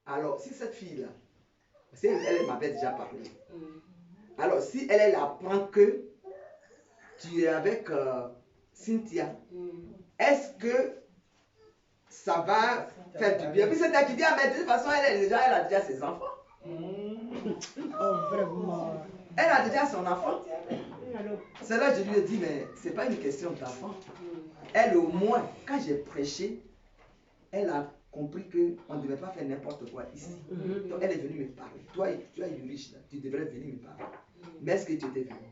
Alors, si cette fille-là, elle m'avait déjà parlé. Alors, si elle apprend que tu es avec Cynthia, est-ce que ça va faire du bien? Puis c'est elle qui dit, ah, mais de toute façon, elle a déjà ses enfants. Oh, vraiment. Elle a déjà son enfant. C'est là que je lui ai dit, mais ce n'est pas une question d'enfant. Elle, au moins, quand j'ai prêché, elle a compris qu'on ne devait pas faire n'importe quoi ici. Donc, elle est venue me parler. Toi, tu es une riche, là, tu devrais venir me parler. Mais est-ce que tu étais venu?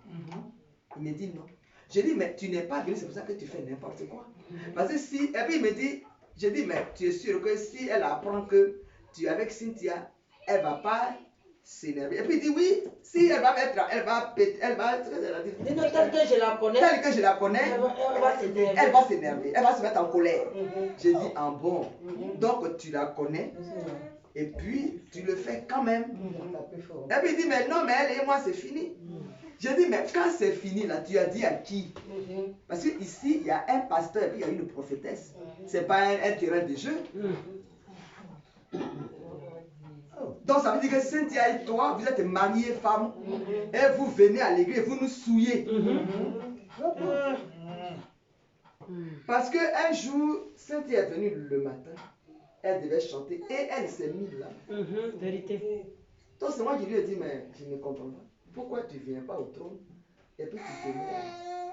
Il me dit non. Je dis, mais tu n'es pas venu, c'est pour ça que tu fais n'importe quoi. Parce que si, et puis il me dit, je dis, mais tu es sûr que si elle apprend que tu es avec Cynthia, elle ne va pas s'énerver. Et puis il dit oui, si elle va mettre, elle va péter, elle va... Mais non, tel que je la connais. Tel que je la connais, Elle va s'énerver. elle va s'énerver, elle va se mettre en colère. J'ai dit, en bon, donc tu la connais, et puis tu le fais quand même. Et puis il dit, mais non, mais elle et moi, c'est fini. J'ai dit, mais quand c'est fini, là, tu as dit à qui? Parce qu'ici, il y a un pasteur et puis il y a une prophétesse. Ce n'est pas un terrain de jeu. Donc ça veut dire que Cynthia et toi, vous êtes mariés femmes, et vous venez à l'église, vous nous souillez. Parce qu'un jour, Cynthia est venue le matin, elle devait chanter, et elle s'est mise là. Vérité. Donc c'est moi qui lui ai dit, mais je ne comprends pas. Pourquoi tu ne viens pas au trône et puis tu te mets.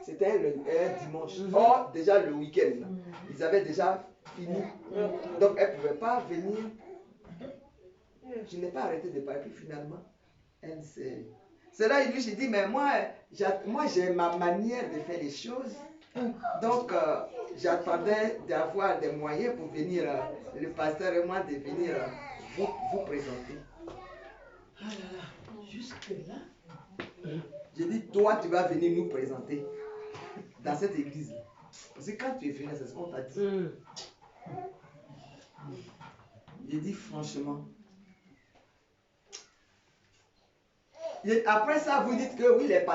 C'était un dimanche. Or, déjà le week-end, ils avaient déjà fini. Donc elle ne pouvait pas venir. Je n'ai pas arrêté de parler. Puis finalement, elle s'est... C'est là lui, j'ai dit, mais moi j'ai ma manière de faire les choses. Donc, j'attendais d'avoir des moyens pour venir, le pasteur et moi, de venir vous présenter. Ah là là, jusque là. J'ai dit, toi, tu vas venir nous présenter dans cette église. Parce que quand tu es venu, c'est ce qu'on t'a dit. J'ai dit, franchement. Et après ça, vous dites que oui, les pasteurs.